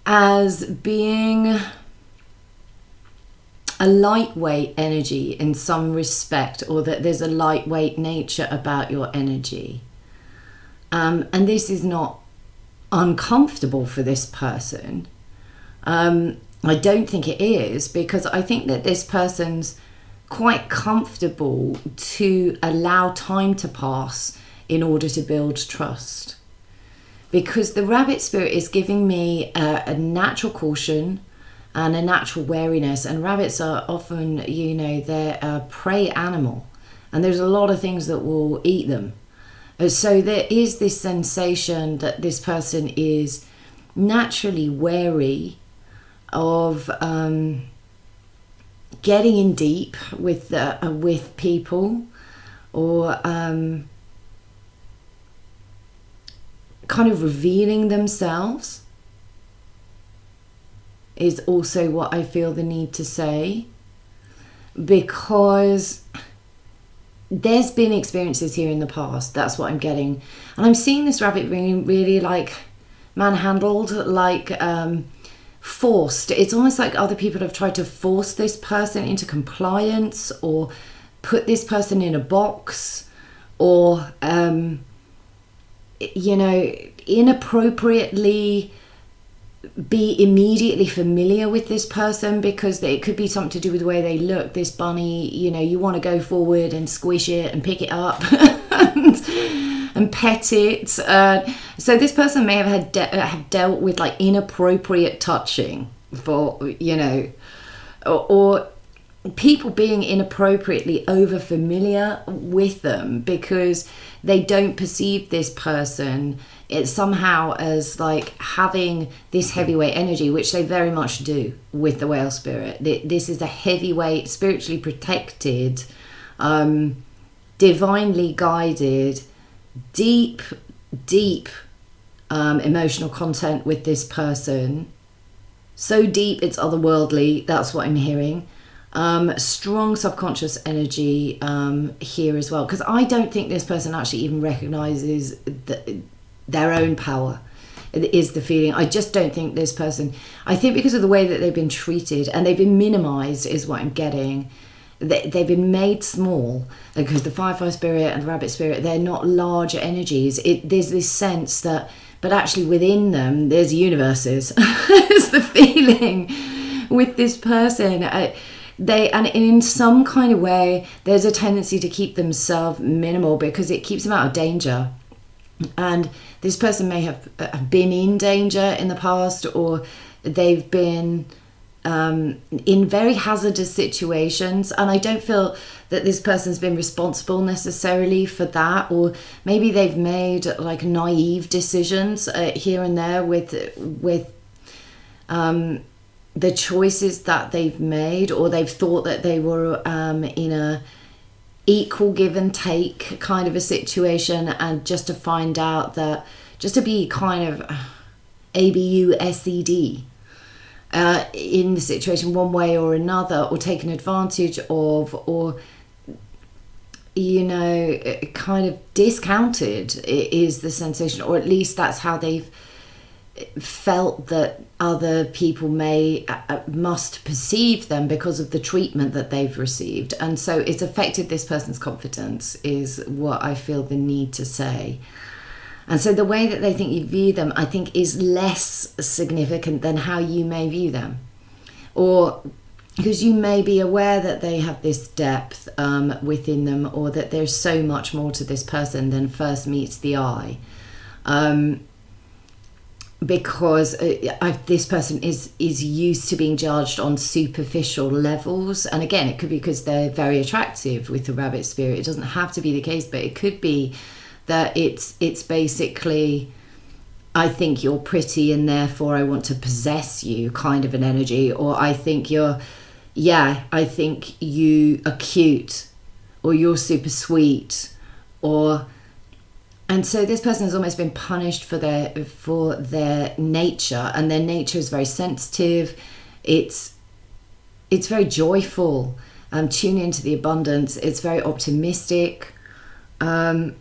as being a lightweight energy in some respect, or that there's a lightweight nature about your energy. And this is not uncomfortable for this person. I don't think it is, because I think that this person's quite comfortable to allow time to pass in order to build trust. Because the rabbit spirit is giving me a natural caution and a natural wariness. And rabbits are often, you know, they're a prey animal, and there's a lot of things that will eat them. So there is this sensation that this person is naturally wary of getting in deep with people, or kind of revealing themselves is also what I feel the need to say, because there's been experiences here in the past. That's what I'm getting. And I'm seeing this rabbit being really like manhandled, like forced. It's almost like other people have tried to force this person into compliance, or put this person in a box, or you know, inappropriately be immediately familiar with this person, because it could be something to do with the way they look. This bunny, you know, you want to go forward and squish it and pick it up and pet it. So this person may have have dealt with like inappropriate touching, for, you know, or people being inappropriately over familiar with them, because they don't perceive this person somehow as like having this heavyweight energy, which they very much do with the whale spirit. This is a heavyweight, spiritually protected, divinely guided, deep emotional content with this person. So deep it's otherworldly. That's what I'm hearing. Strong subconscious energy here as well, because I don't think this person actually even recognizes their own power. It is the feeling. I just don't think this person, I think because of the way that they've been treated and they've been minimized is what I'm getting. They've been made small, because the firefly spirit and the rabbit spirit, they're not large energies. There's this sense that, but actually within them there's universes. It's the feeling with this person. And in some kind of way there's a tendency to keep themselves minimal, because it keeps them out of danger. And this person may have been in danger in the past, or they've been in very hazardous situations, and I don't feel that this person's been responsible necessarily for that. Or maybe they've made like naive decisions here and there with the choices that they've made, or they've thought that they were in a equal give and take kind of a situation, and just to find out that, just to be kind of ABUSED in the situation one way or another, or taken advantage of, or, you know, kind of discounted is the sensation, or at least that's how they've felt that other people must perceive them because of the treatment that they've received. And so it's affected this person's confidence, is what I feel the need to say. And so the way that they think you view them, I think, is less significant than how you may view them. Or because you may be aware that they have this depth within them, or that there's so much more to this person than first meets the eye. Because this person is used to being judged on superficial levels. And again, it could be because they're very attractive with the rabbit spirit. It doesn't have to be the case, but it could be that it's basically, I think you're pretty and therefore I want to possess you kind of an energy. Or I think I think you are cute, or you're super sweet, or... And so this person has almost been punished for their nature, and their nature is very sensitive. It's very joyful, tuning into the abundance. It's very optimistic. But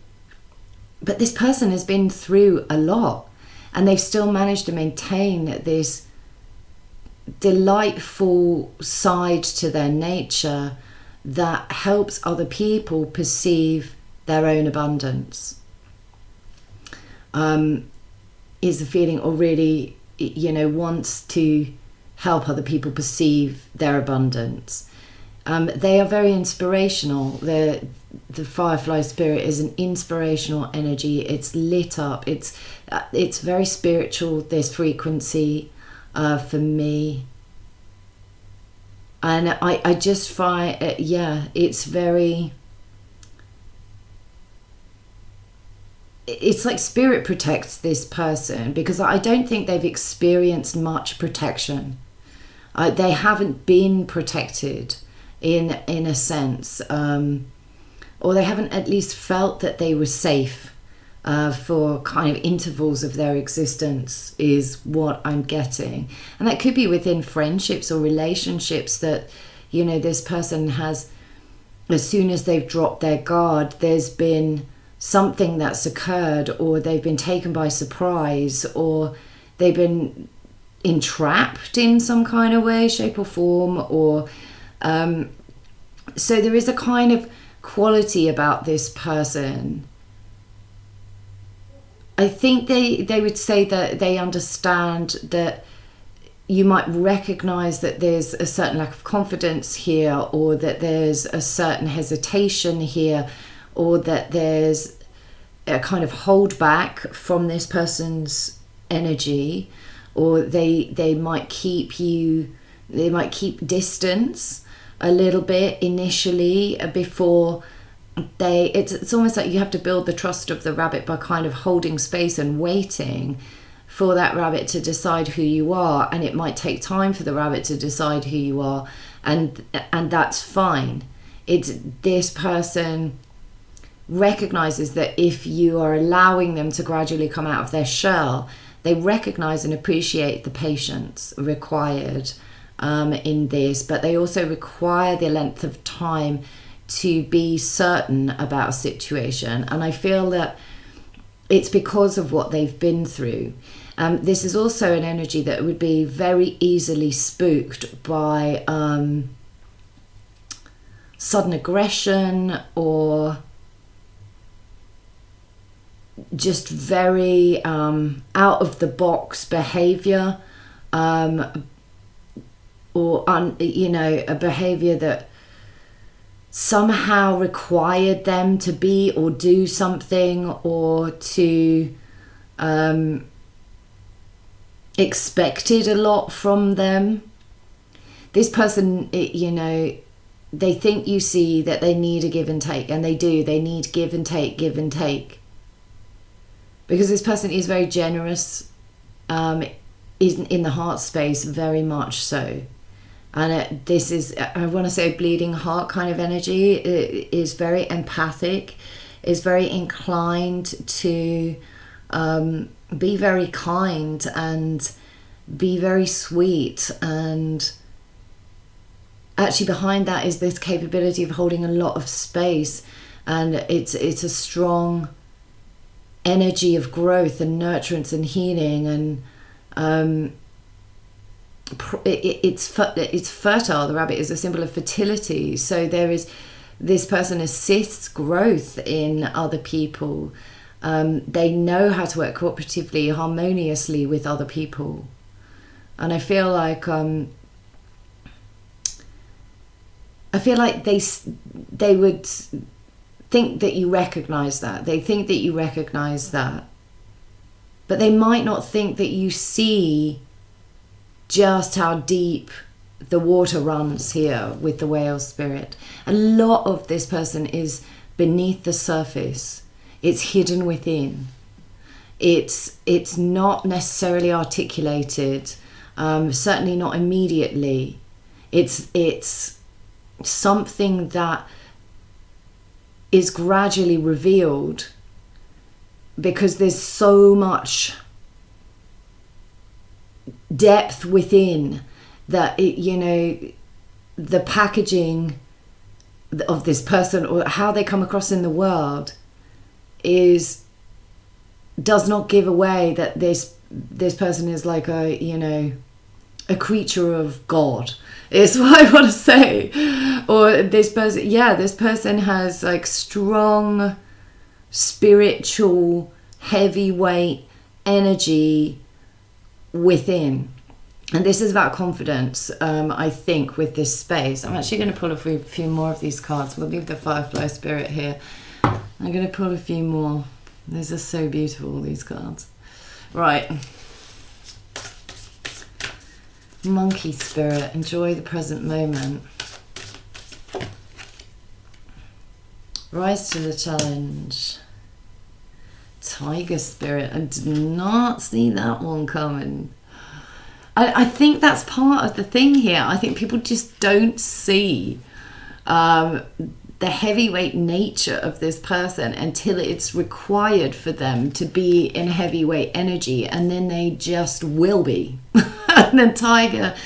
this person has been through a lot, and they've still managed to maintain this delightful side to their nature that helps other people perceive their own abundance. Is a feeling, or really, wants to help other people perceive their abundance. They are very inspirational. The firefly spirit is an inspirational energy. It's lit up. It's very spiritual, this frequency, for me. And I just find, it's very... It's like spirit protects this person, because I don't think they've experienced much protection. They haven't been protected in a sense, or they haven't at least felt that they were safe for kind of intervals of their existence, is what I'm getting. And that could be within friendships or relationships that, this person has, as soon as they've dropped their guard, there's been something that's occurred, or they've been taken by surprise, or they've been entrapped in some kind of way, shape or form, or so there is a kind of quality about this person. I think they would say that they understand that you might recognize that there's a certain lack of confidence here, or that there's a certain hesitation here, or that there's a kind of hold back from this person's energy, or they might keep distance a little bit initially before it's almost like you have to build the trust of the rabbit by kind of holding space and waiting for that rabbit to decide who you are. And it might take time for the rabbit to decide who you are, and that's fine. It's this person recognizes that if you are allowing them to gradually come out of their shell, they recognize and appreciate the patience required in this, but they also require the length of time to be certain about a situation. And I feel that it's because of what they've been through. This is also an energy that would be very easily spooked by sudden aggression, or just very out of the box behavior, or a behavior that somehow required them to be or do something, or to expected a lot from them. This person, they think you see that they need a give and take, and they do. They need give and take, because this person is very generous, in the heart space, very much so. And this is, I want to say, bleeding heart kind of energy. It is very empathic, is very inclined to be very kind and be very sweet. And actually behind that is this capability of holding a lot of space. And it's a strong energy of growth and nurturance and healing, and it's fertile. The rabbit is a symbol of fertility, so this person assists growth in other people. They know how to work cooperatively, harmoniously with other people, and I feel like they would think that you recognize that. They think that you recognize that, but they might not think that you see just how deep the water runs here with the whale spirit. A lot of this person is beneath the surface. It's hidden within. It's not necessarily articulated, certainly not immediately. It's something that is gradually revealed, because there's so much depth within that the packaging of this person, or how they come across in the world, does not give away that this person is like a a creature of God, is what I want to say. Or this person, this person has like strong spiritual heavyweight energy within. And this is about confidence, I think, with this space. I'm actually going to pull a few more of these cards. We'll leave the Firefly Spirit here. I'm going to pull a few more. These are so beautiful, these cards. Right. Monkey Spirit, enjoy the present moment. Rise to the challenge. Tiger Spirit, I did not see that one coming. I think that's part of the thing here. I think people just don't see the heavyweight nature of this person until it's required for them to be in heavyweight energy, and then they just will be. And then Tiger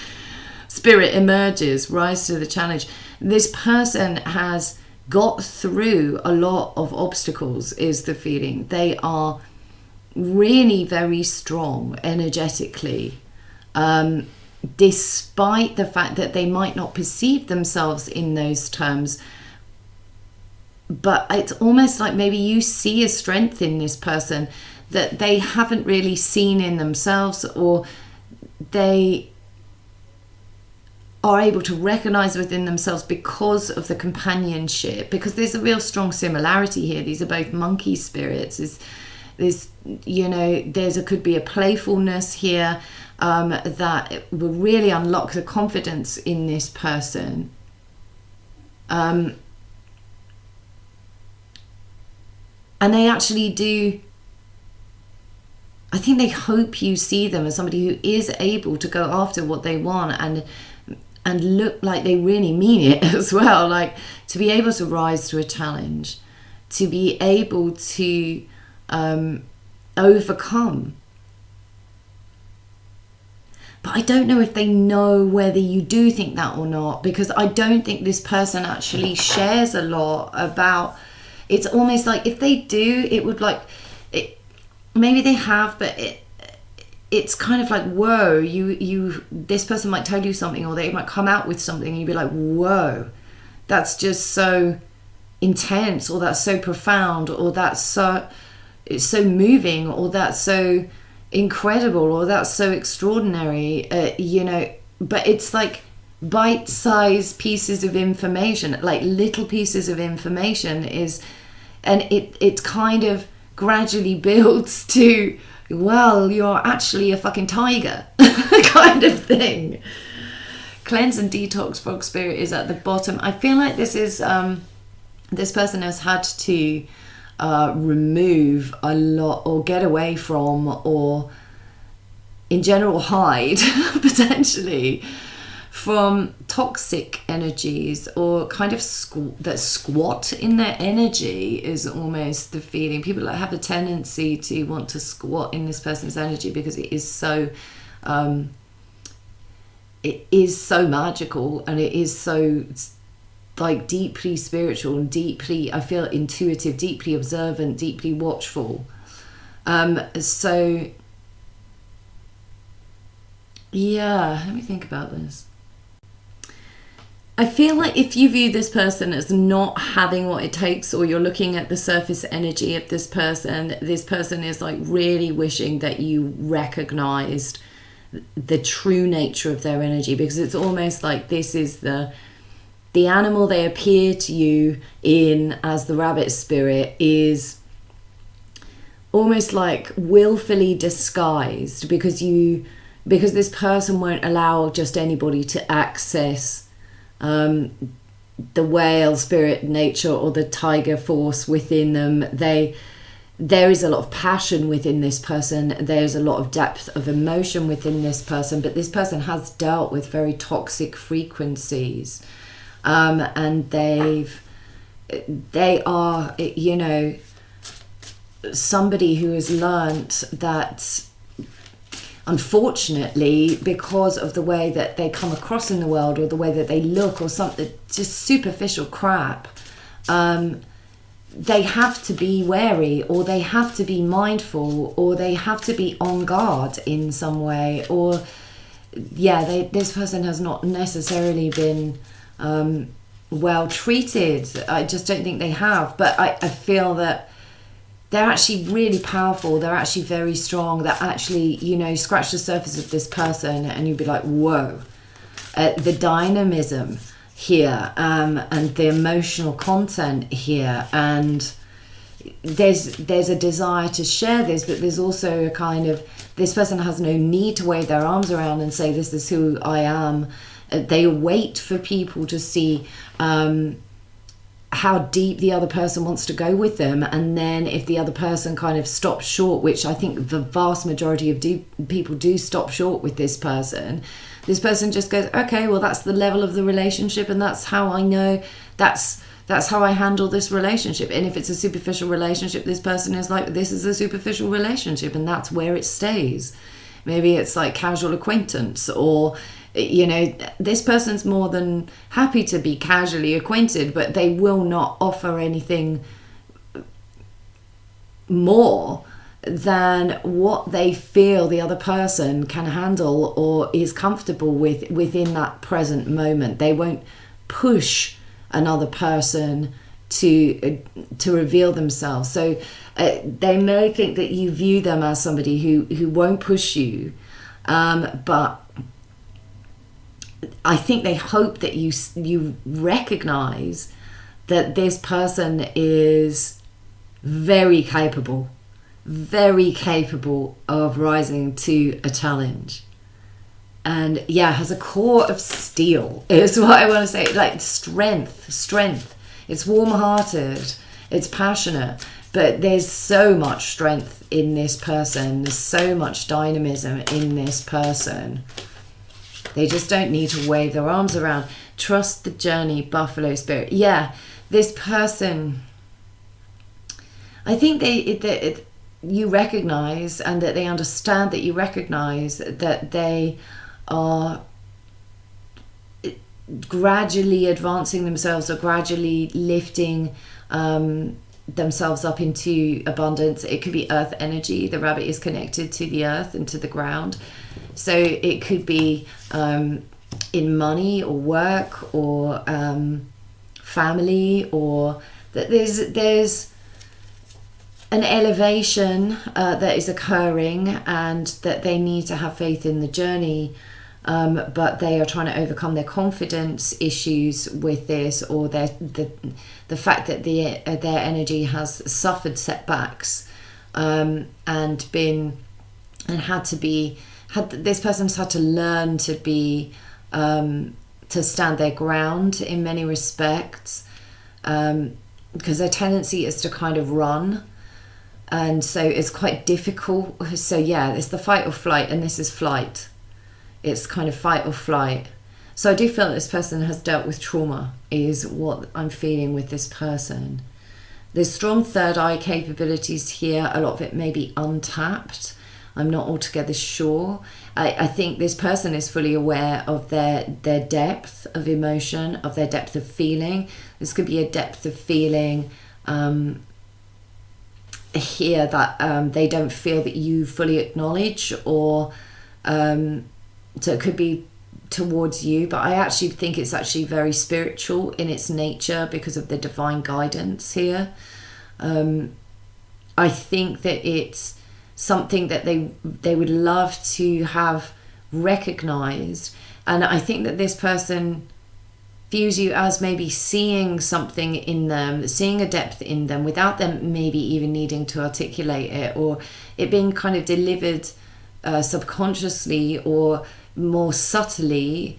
Spirit emerges, rise to the challenge. This person has got through a lot of obstacles, is the feeling. They are really very strong energetically. Despite the fact that they might not perceive themselves in those terms, but it's almost like maybe you see a strength in this person that they haven't really seen in themselves, or they are able to recognize within themselves because of the companionship, because there's a real strong similarity here. These are both monkey spirits. There's could be a playfulness here that will really unlock the confidence in this person. And they actually do, I think they hope you see them as somebody who is able to go after what they want and look like they really mean it as well. Like, to be able to rise to a challenge, to be able to overcome. But I don't know if they know whether you do think that or not, because I don't think this person actually shares a lot about. It's almost like if they do, it would like it. Maybe they have, but it's kind of like, whoa, this person might tell you something, or they might come out with something and you'd be like, whoa, that's just so intense, or that's so profound, or it's so moving, or that's so incredible, or that's so extraordinary, but it's like bite-sized pieces of information, like little pieces of information and it kind of gradually builds to, well, you're actually a fucking tiger kind of thing. Cleanse and detox frog spirit is at the bottom. I feel like this is this person has had to remove a lot, or get away from, or in general hide potentially from toxic energies, or kind of that squat in their energy is almost the feeling. People that have a tendency to want to squat in this person's energy because it is so magical, and it is so like deeply spiritual and deeply, I feel, intuitive, deeply observant, deeply watchful. So yeah, let me think about this. I feel like if you view this person as not having what it takes, or you're looking at the surface energy of this person is like really wishing that you recognized the true nature of their energy, because it's almost like this is the animal they appear to you in as the rabbit spirit is almost like willfully disguised, because this person won't allow just anybody to access the whale spirit nature or the tiger force within them. There is a lot of passion within this person. There's a lot of depth of emotion within this person, but this person has dealt with very toxic frequencies. And they are, somebody who has learnt that, unfortunately, because of the way that they come across in the world, or the way that they look, or something, just superficial crap, they have to be wary, or they have to be mindful, or they have to be on guard in some way, or this person has not necessarily been well treated. I just don't think they have. But I feel that they're actually really powerful. They're actually very strong. That actually, scratch the surface of this person and you'd be like, whoa. The dynamism here, and the emotional content here, and there's a desire to share this, but there's also a kind of, this person has no need to wave their arms around and say, this is who I am. They wait for people to see how deep the other person wants to go with them, and then if the other person kind of stops short, which I think the vast majority of people do stop short with this person just goes, okay, well, that's the level of the relationship, and that's how I know, that's how I handle this relationship. And if it's a superficial relationship, this person is like, this is a superficial relationship, and that's where it stays. Maybe it's like casual acquaintance, or this person's more than happy to be casually acquainted, but they will not offer anything more than what they feel the other person can handle or is comfortable with within that present moment. They won't push another person to reveal themselves. So they may think that you view them as somebody who won't push you, but I think they hope that you recognize that this person is very capable of rising to a challenge, and has a core of steel is what I want to say. Like strength. It's warm-hearted, it's passionate, but there's so much strength in this person. There's so much dynamism in this person. They just don't need to wave their arms around. Trust the journey, buffalo spirit. This person, I think you recognize, and that they understand that you recognize that they are gradually advancing themselves, or gradually lifting themselves up into abundance. It could be earth energy. The rabbit is connected to the earth and to the ground. So it could be in money or work or family, or that there's an elevation that is occurring, and that they need to have faith in the journey, but they are trying to overcome their confidence issues with this, or the fact that their energy has suffered setbacks, this person's had to learn to be to stand their ground in many respects, because their tendency is to kind of run. And so it's quite difficult. So it's the fight or flight, and this is flight. It's kind of fight or flight. So I do feel that this person has dealt with trauma, is what I'm feeling with this person. There's strong third eye capabilities here. A lot of it may be untapped. I'm not altogether sure. I think this person is fully aware of their depth of emotion, of their depth of feeling. This could be a depth of feeling here that they don't feel that you fully acknowledge, or so it could be towards you, but I actually think it's actually very spiritual in its nature because of the divine guidance here. I think that it's something that they would love to have recognized, and I think that this person views you as maybe seeing something in them, seeing a depth in them without them maybe even needing to articulate it, or it being kind of delivered subconsciously or more subtly,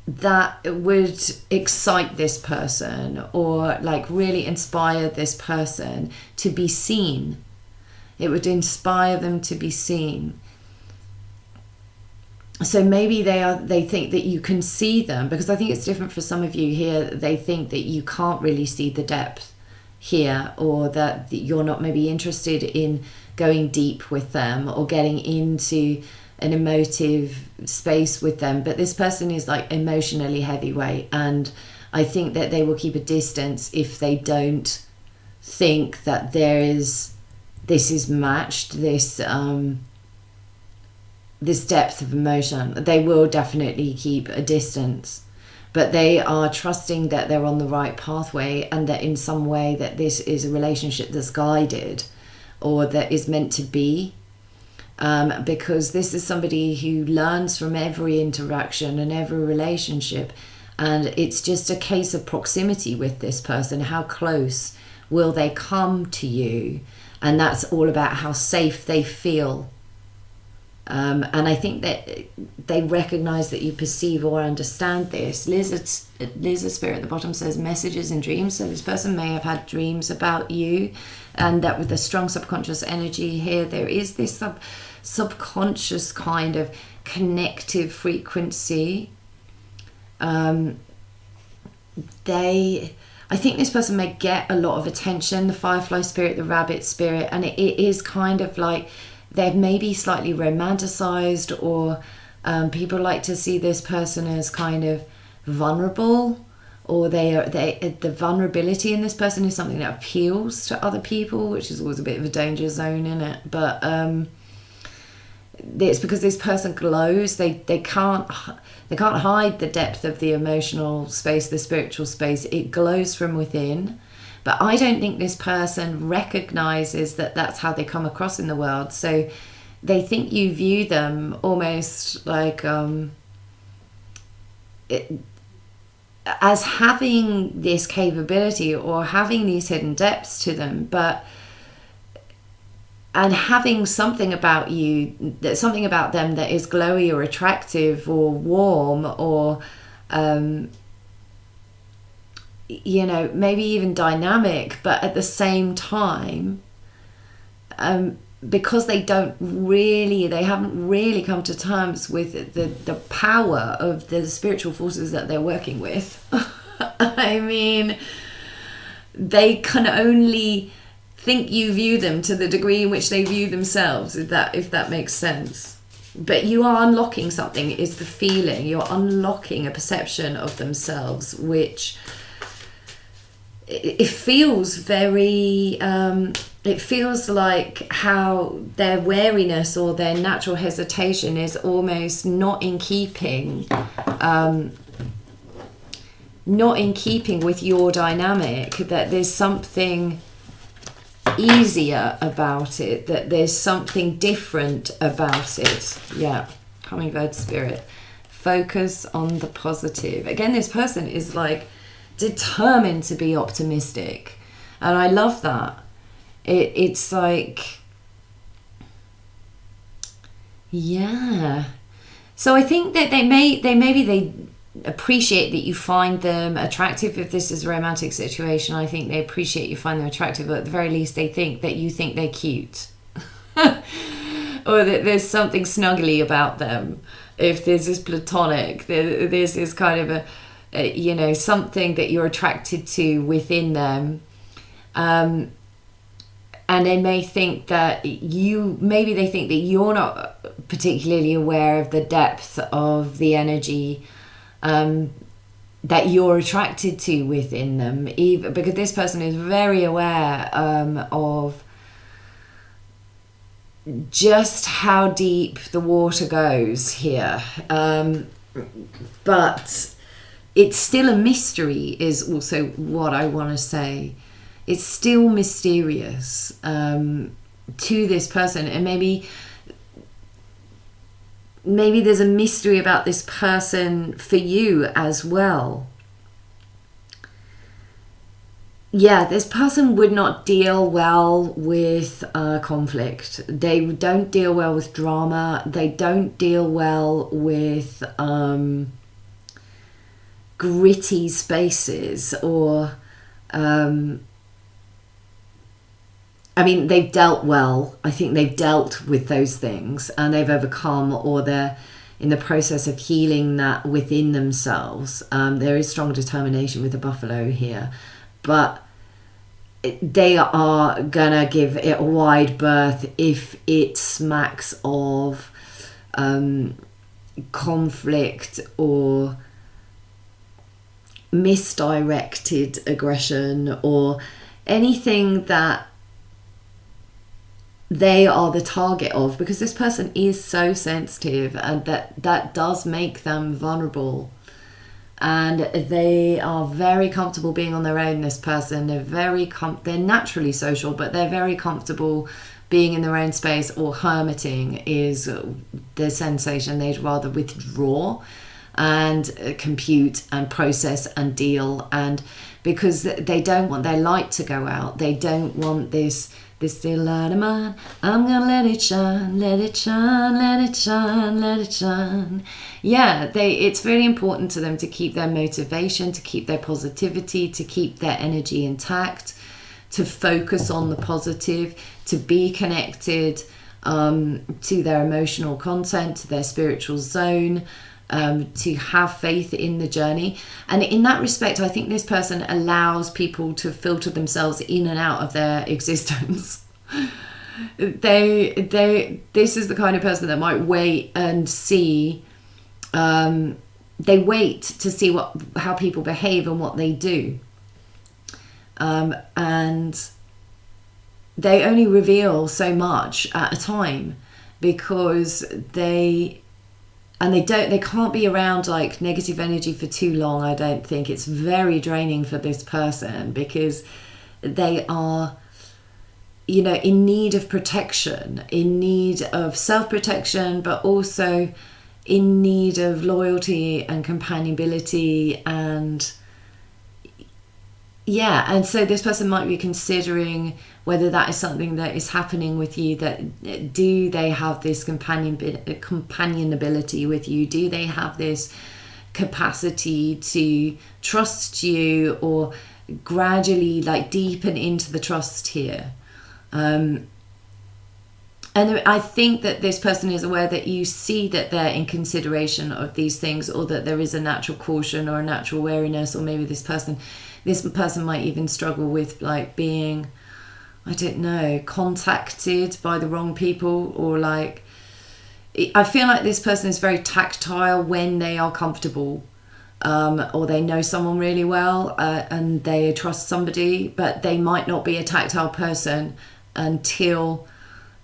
that would excite this person, or like really inspire this person to be seen. It would inspire them to be seen. So maybe they think that you can see them, because I think it's different for some of you here. They think that you can't really see the depth here, or that you're not maybe interested in going deep with them or getting into an emotive space with them. But this person is like emotionally heavyweight, and I think that they will keep a distance if they don't think that this is matched, this this depth of emotion. They will definitely keep a distance, but they are trusting that they're on the right pathway, and that in some way that this is a relationship that's guided or that is meant to be. Because this is somebody who learns from every interaction and every relationship, and it's just a case of proximity with this person. How close will they come to you? And that's all about how safe they feel. And I think that they recognize that you perceive or understand this. Lizard Spirit at the bottom says messages and dreams. So this person may have had dreams about you, and that with the strong subconscious energy here, there is this subconscious kind of connective frequency. I think this person may get a lot of attention, the firefly spirit, the rabbit spirit, and it is kind of like they're maybe slightly romanticized, or people like to see this person as kind of vulnerable, or the vulnerability in this person is something that appeals to other people, which is always a bit of a danger zone, in it. But it's because this person glows. They can't hide the depth of the emotional space, the spiritual space. It glows from within. But I don't think this person recognizes that that's how they come across in the world. So they think you view them almost like as having this capability or having these hidden depths to them, and having something about you, something about them that is glowy or attractive or warm, or maybe even dynamic, but at the same time, because they haven't really come to terms with the power of the spiritual forces that they're working with. I mean, they can only think you view them to the degree in which they view themselves, if that makes sense. But you are unlocking something, is the feeling. You're unlocking a perception of themselves, which it feels very it feels like how their wariness or their natural hesitation is almost not in keeping with your dynamic, that there's something easier about it, that there's something different about it. Yeah, Hummingbird Spirit. Focus on the positive. Again, this person is like determined to be optimistic, and I love that. It's like, yeah. So I think that they appreciate that you find them attractive. If this is a romantic situation, I think they appreciate you find them attractive, but at the very least they think that you think they're cute or that there's something snuggly about them. If this is platonic, this is kind of a something that you're attracted to within them, and they may think that you're not particularly aware of the depth of the energy that you're attracted to within them, even because this person is very aware of just how deep the water goes here, but it's still a mystery, is also what I want to say. It's still mysterious to this person, and maybe there's a mystery about this person for you as well. Yeah, this person would not deal well with conflict. They don't deal well with drama. They don't deal well with gritty spaces, or they've dealt well. I think they've dealt with those things and they've overcome, or they're in the process of healing that within themselves. There is strong determination with the buffalo here, but they are gonna give it a wide berth if it smacks of conflict or misdirected aggression, or anything that they are the target of, because this person is so sensitive, and that does make them vulnerable. And they are very comfortable being on their own, this person. They're naturally social, but they're very comfortable being in their own space, or hermiting is the sensation. They'd rather withdraw and compute and process and deal, and because they don't want their light to go out. They don't want this still light of mine, I'm gonna let it shine, let it shine, let it shine, let it shine. Yeah, it's really important to them to keep their motivation, to keep their positivity, to keep their energy intact, to focus on the positive, to be connected to their emotional content, to their spiritual zone, to have faith in the journey. And in that respect, I think this person allows people to filter themselves in and out of their existence. This is the kind of person that might wait and see. They wait to see how people behave and what they do, and they only reveal so much at a time, because they can't be around like negative energy for too long. I don't think it's very draining for this person, because they are, in need of protection, in need of self-protection, but also in need of loyalty and companionability. And so this person might be considering whether that is something that is happening with you. That do they have this companionability with you? Do they have this capacity to trust you, or gradually like deepen into the trust here? And I think that this person is aware that you see that they're in consideration of these things, or that there is a natural caution or a natural wariness, or maybe this person might even struggle with like being, I don't know, contacted by the wrong people, or like, I feel like this person is very tactile when they are comfortable, or they know someone really well, and they trust somebody, but they might not be a tactile person until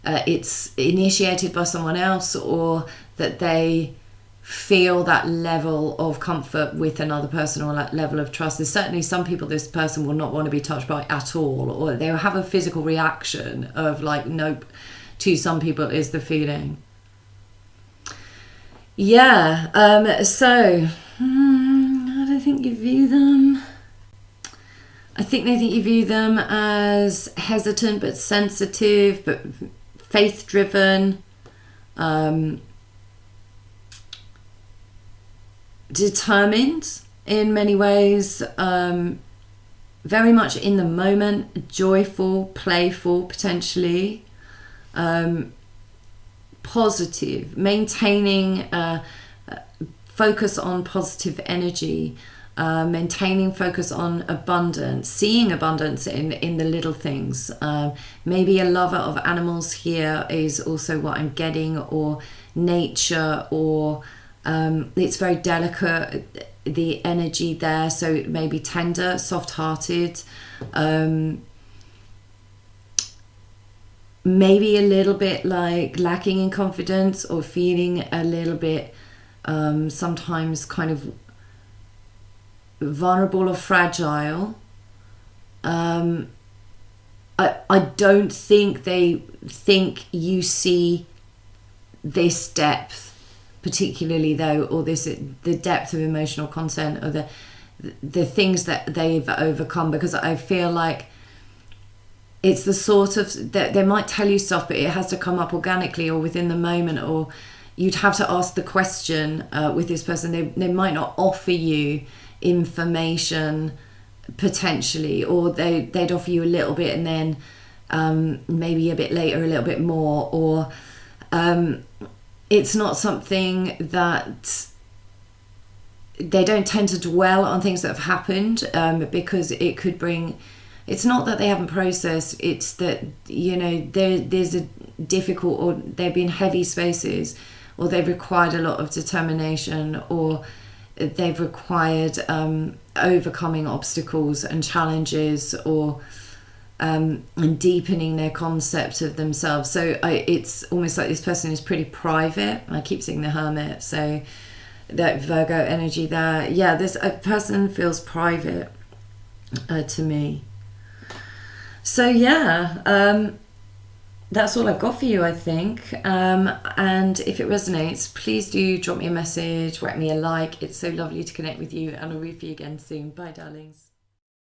it's initiated by someone else, or that they feel that level of comfort with another person, or that level of trust. There's certainly some people this person will not want to be touched by at all, or they'll have a physical reaction of like nope to some people, is the feeling. So how do I think you view them? I think they think you view them as hesitant but sensitive, but faith driven, determined in many ways, very much in the moment, joyful, playful, potentially, positive, maintaining focus on positive energy, maintaining focus on abundance, seeing abundance in the little things. Maybe a lover of animals here is also what I'm getting, or nature, or it's very delicate, the energy there, so maybe tender, soft-hearted, maybe a little bit like lacking in confidence, or feeling a little bit sometimes kind of vulnerable or fragile. I don't think they think you see this depth particularly, though, or the depth of emotional content, or the things that they've overcome, because I feel like it's the sort of that they might tell you stuff, but it has to come up organically or within the moment, or you'd have to ask the question with this person. They might not offer you information potentially, or they'd offer you a little bit and then maybe a bit later a little bit more, or it's not something that they don't tend to dwell on things that have happened, because it could bring, it's not that they haven't processed, it's that there's a difficult, or they've been heavy spaces, or they've required a lot of determination, or they've required overcoming obstacles and challenges, or and deepening their concept of themselves. So it's almost like this person is pretty private. I keep seeing the Hermit, so that Virgo energy there. Yeah, this a person feels private to me. So yeah, that's all I've got for you, I think. And if it resonates, please do drop me a message, write me a like. It's so lovely to connect with you, and I'll read for you again soon. Bye, darlings.